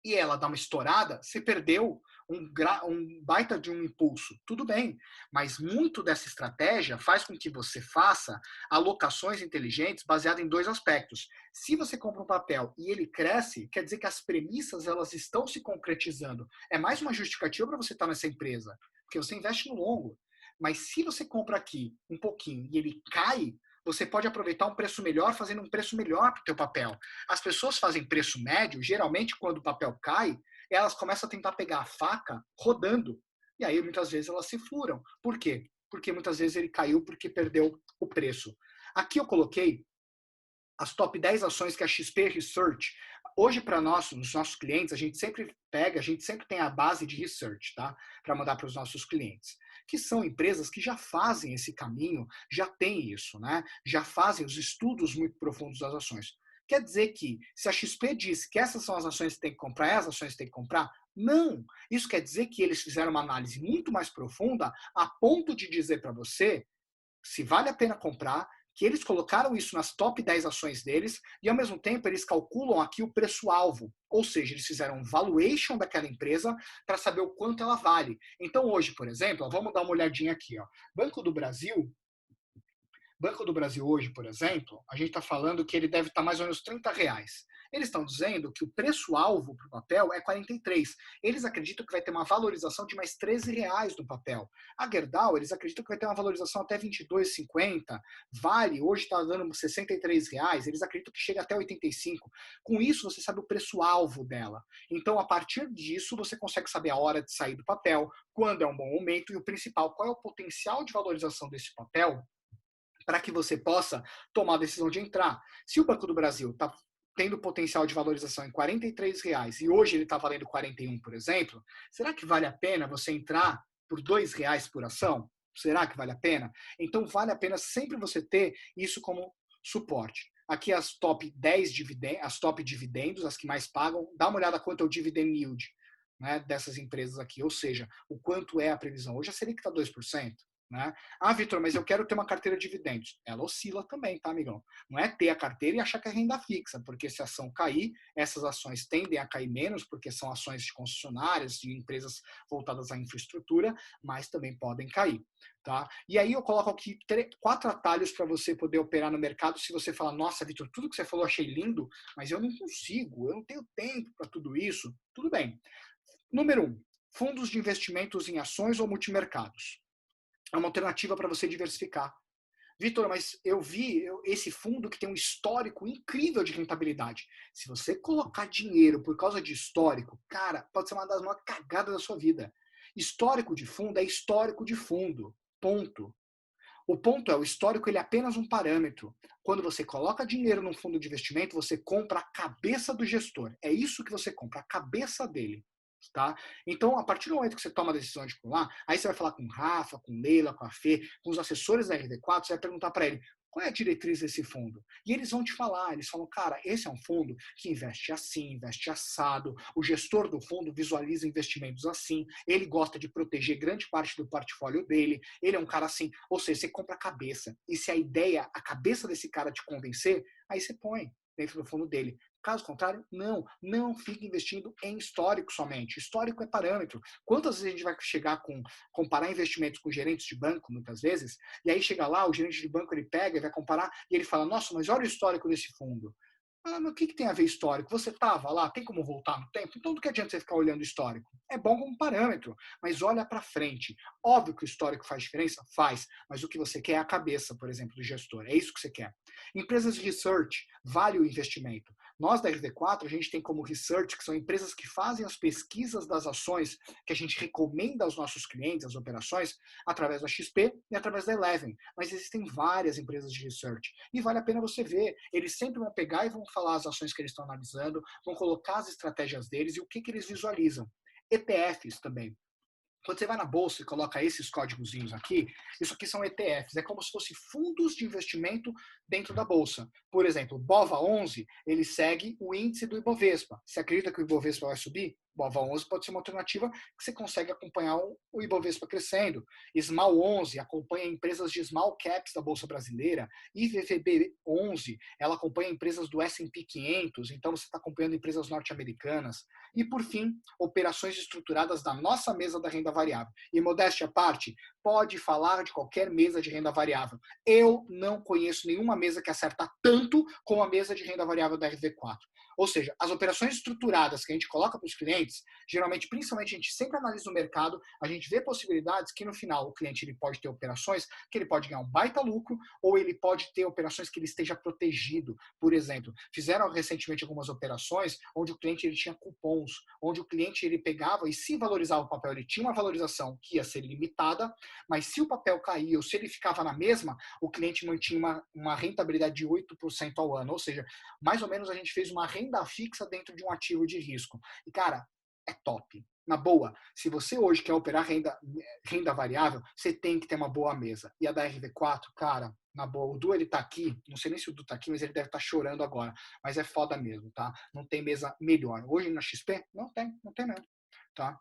e ela dá uma estourada, você perdeu um baita de um impulso. Tudo bem, mas muito dessa estratégia faz com que você faça alocações inteligentes baseadas em dois aspectos. Se você compra um papel e ele cresce, quer dizer que as premissas elas estão se concretizando. É mais uma justificativa para você estar nessa empresa, porque você investe no longo. Mas se você compra aqui um pouquinho e ele cai, você pode aproveitar um preço melhor fazendo um preço melhor para o teu papel. As pessoas fazem preço médio, geralmente quando o papel cai, elas começam a tentar pegar a faca rodando. E aí muitas vezes elas se furam. Por quê? Porque muitas vezes ele caiu porque perdeu o preço. Aqui eu coloquei as top 10 ações que a XP Research, hoje para nós, os nossos clientes, a gente sempre pega, a gente sempre tem a base de research, tá? Para mandar para os nossos clientes, que são empresas que já fazem esse caminho, já tem isso, né? Já fazem os estudos muito profundos das ações. Quer dizer que, se a XP diz que essas são as ações que tem que comprar, essas ações que tem que comprar, não. Isso quer dizer que eles fizeram uma análise muito mais profunda a ponto de dizer para você se vale a pena comprar, que eles colocaram isso nas top 10 ações deles e, ao mesmo tempo, eles calculam aqui o preço-alvo. Ou seja, eles fizeram um valuation daquela empresa para saber o quanto ela vale. Então, hoje, por exemplo, vamos dar uma olhadinha aqui. Ó. Banco do Brasil hoje, por exemplo, a gente está falando que ele deve estar mais ou menos R$ 30. Eles estão dizendo que o preço-alvo para o papel é 43. Eles acreditam que vai ter uma valorização de mais R$ 13 no papel. A Gerdau, eles acreditam que vai ter uma valorização até 22,50. Vale, hoje está dando R$ 63. Eles acreditam que chega até 85. Com isso, você sabe o preço-alvo dela. Então, a partir disso, você consegue saber a hora de sair do papel, quando é um bom momento e o principal, qual é o potencial de valorização desse papel para que você possa tomar a decisão de entrar. Se o Banco do Brasil está tendo potencial de valorização em R$ 43 e hoje ele está valendo 41, por exemplo, será que vale a pena você entrar por R$ 2 por ação? Será que vale a pena? Então vale a pena sempre você ter isso como suporte. Aqui as top 10 dividendos, as top dividendos, as que mais pagam, dá uma olhada quanto é o dividend yield, né, dessas empresas aqui, ou seja, o quanto é a previsão. Hoje a Selic está 2%. Né? Ah, Vitor, mas eu quero ter uma carteira de dividendos. Ela oscila também, tá, amigão? Não é ter a carteira e achar que é renda fixa, porque se a ação cair, essas ações tendem a cair menos, porque são ações de concessionárias, de empresas voltadas à infraestrutura, mas também podem cair. Tá? E aí eu coloco aqui 4 atalhos para você poder operar no mercado. Se você falar, nossa, Vitor, tudo que você falou eu achei lindo, mas eu não consigo, eu não tenho tempo para tudo isso. Tudo bem. Número 1, fundos de investimentos em ações ou multimercados. É uma alternativa para você diversificar. Vitor, mas eu vi esse fundo que tem um histórico incrível de rentabilidade. Se você colocar dinheiro por causa de histórico, cara, pode ser uma das maiores cagadas da sua vida. Histórico de fundo é histórico de fundo. Ponto. O ponto é, o histórico ele é apenas um parâmetro. Quando você coloca dinheiro num fundo de investimento, você compra a cabeça do gestor. É isso que você compra, a cabeça dele. Tá? Então, a partir do momento que você toma a decisão de pular, aí você vai falar com o Rafa, com Leila, com a Fê, com os assessores da RD4, você vai perguntar para ele qual é a diretriz desse fundo. E eles vão te falar, eles falam, cara, esse é um fundo que investe assim, investe assado, o gestor do fundo visualiza investimentos assim, ele gosta de proteger grande parte do portfólio dele, ele é um cara assim, ou seja, você compra a cabeça. E se a ideia, a cabeça desse cara te convencer, aí você põe dentro do fundo dele. Caso contrário, não fique investindo em histórico somente. Histórico é parâmetro. Quantas vezes a gente vai chegar com comparar investimentos com gerentes de banco, muitas vezes, e aí chega lá, o gerente de banco ele pega e vai comparar, e ele fala, nossa, mas olha o histórico desse fundo. Ah, mas o que tem a ver histórico? Você estava lá, tem como voltar no tempo? Então, do que adianta você ficar olhando o histórico? É bom como parâmetro, mas olha para frente. Óbvio que o histórico faz diferença? Faz, mas o que você quer é a cabeça, por exemplo, do gestor. É isso que você quer. Empresas de research, vale o investimento. Nós da RD4, a gente tem como research, que são empresas que fazem as pesquisas das ações que a gente recomenda aos nossos clientes, as operações, através da XP e através da Eleven. Mas existem várias empresas de research. E vale a pena você ver. Eles sempre vão pegar e vão falar as ações que eles estão analisando, vão colocar as estratégias deles e o que eles visualizam. ETFs também. Quando você vai na bolsa e coloca esses códigozinhos aqui, isso aqui são ETFs, é como se fossem fundos de investimento dentro da bolsa. Por exemplo, o BOVA11, ele segue o índice do Ibovespa. Você acredita que o Ibovespa vai subir? BOVA11 pode ser uma alternativa que você consegue acompanhar o Ibovespa crescendo. SMAL11 acompanha empresas de small caps da Bolsa Brasileira. IVVB11, ela acompanha empresas do S&P 500, então você está acompanhando empresas norte-americanas. E, por fim, operações estruturadas da nossa mesa da renda variável. E, modéstia à parte, pode falar de qualquer mesa de renda variável. Eu não conheço nenhuma mesa que acerta tanto como a mesa de renda variável da RV4. Ou seja, as operações estruturadas que a gente coloca para os clientes, geralmente, principalmente, a gente sempre analisa o mercado, a gente vê possibilidades que no final o cliente ele pode ter operações que ele pode ganhar um baita lucro ou ele pode ter operações que ele esteja protegido. Por exemplo, fizeram recentemente algumas operações onde o cliente ele tinha cupons, onde o cliente ele pegava e se valorizava o papel, ele tinha uma valorização que ia ser limitada, mas se o papel caía ou se ele ficava na mesma, o cliente mantinha uma rentabilidade de 8% ao ano. Ou seja, mais ou menos a gente fez uma renda fixa dentro de um ativo de risco. E, cara, é top. Na boa, se você hoje quer operar renda variável, você tem que ter uma boa mesa. E a da RV4, cara, na boa, o Du ele tá aqui, não sei nem se o Du tá aqui, mas ele deve estar chorando agora. Mas é foda mesmo, tá? Não tem mesa melhor. Hoje na XP, não tem mesmo, tá?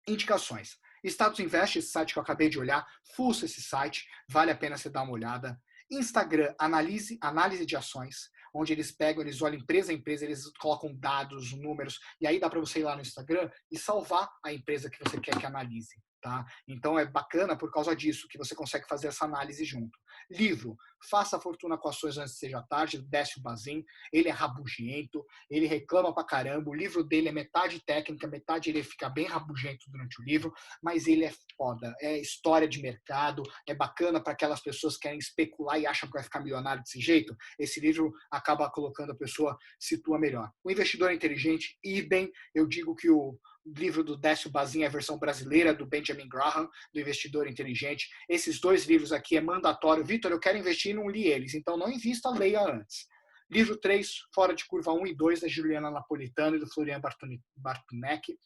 Indicações. Status Invest, esse site que eu acabei de olhar, fuça esse site, vale a pena você dar uma olhada. Instagram, análise de ações, onde eles pegam, eles olham empresa a empresa, eles colocam dados, números, e aí dá para você ir lá no Instagram e salvar a empresa que você quer que analise. Tá? Então é bacana por causa disso, que você consegue fazer essa análise junto. Livro, Faça a Fortuna com Ações Antes que Seja Tarde, do Décio Bazin. Ele é rabugento, ele reclama pra caramba, o livro dele é metade técnica, metade ele fica bem rabugento durante o livro, mas ele é foda, é história de mercado, é bacana para aquelas pessoas que querem especular e acham que vai ficar milionário desse jeito. Esse livro acaba colocando a pessoa situa melhor. O Investidor Inteligente, idem, eu digo que o livro do Décio Bazin é a versão brasileira do Benjamin Graham, do Investidor Inteligente. Esses dois livros aqui é mandatório. Vitor, eu quero investir e não li eles, então não invista, leia antes. Livro 3, Fora de Curva 1 e 2, da Juliana Napolitano e do Florian Bartunek.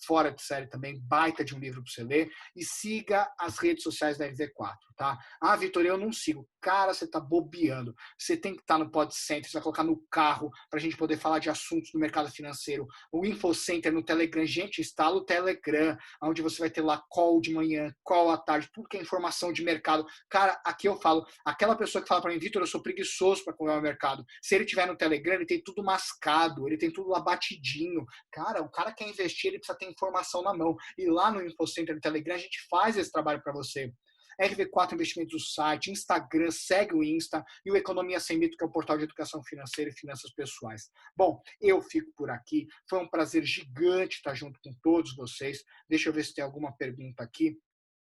Fora de série também, baita de um livro para você ler. E siga as redes sociais da RV4, tá? Ah, Vitor, eu não sigo. Cara, você tá bobeando. Você tem que estar no Pod Center, você vai colocar no carro para a gente poder falar de assuntos do mercado financeiro. O InfoCenter no Telegram. Gente, instala o Telegram, onde você vai ter lá call de manhã, call à tarde, tudo que é informação de mercado. Cara, aqui eu falo, aquela pessoa que fala para mim, Vitor, eu sou preguiçoso para acompanhar o mercado. Se ele tiver no Telegram, ele tem tudo mascado, ele tem tudo lá batidinho. Cara, o cara quer investir, ele precisa ter informação na mão. E lá no InfoCenter do Telegram, a gente faz esse trabalho para você. RV4 Investimentos do site, Instagram, segue o Insta e o Economia Sem Mito, que é o portal de educação financeira e finanças pessoais. Bom, eu fico por aqui. Foi um prazer gigante estar junto com todos vocês. Deixa eu ver se tem alguma pergunta aqui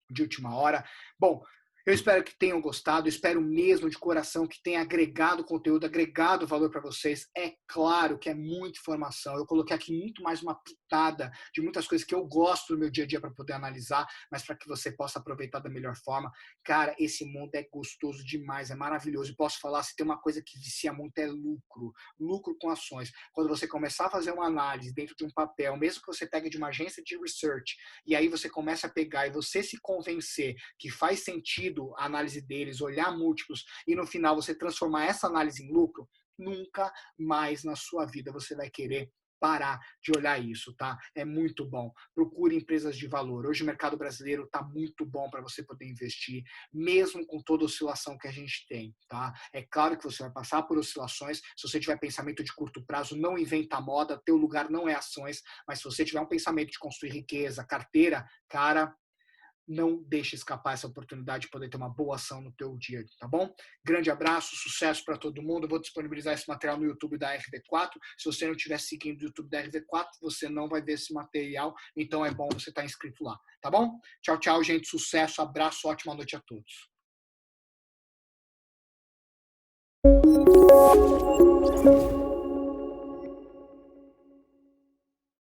de última hora. Bom, eu espero que tenham gostado, espero mesmo de coração que tenha agregado conteúdo, agregado valor para vocês. É claro que é muita informação. Eu coloquei aqui muito mais uma pitada de muitas coisas que eu gosto no meu dia a dia para poder analisar, mas para que você possa aproveitar da melhor forma. Cara, esse mundo é gostoso demais, é maravilhoso. E posso falar, se tem uma coisa que vicia muito é lucro. Lucro com ações. Quando você começar a fazer uma análise dentro de um papel, mesmo que você pegue de uma agência de research, e aí você começa a pegar e você se convencer que faz sentido a análise deles, olhar múltiplos e no final você transformar essa análise em lucro, nunca mais na sua vida você vai querer parar de olhar isso, tá? É muito bom. Procure empresas de valor. Hoje o mercado brasileiro está muito bom para você poder investir, mesmo com toda a oscilação que a gente tem, tá? É claro que você vai passar por oscilações. Se você tiver pensamento de curto prazo, não inventa moda, teu lugar não é ações, mas se você tiver um pensamento de construir riqueza, carteira, cara, não deixe escapar essa oportunidade de poder ter uma boa ação no teu dia, tá bom? Grande abraço, sucesso para todo mundo. Eu vou disponibilizar esse material no YouTube da RV4. Se você não estiver seguindo o YouTube da RV4, você não vai ver esse material, então é bom você estar inscrito lá, tá bom? Tchau, tchau, gente. Sucesso, abraço, ótima noite a todos.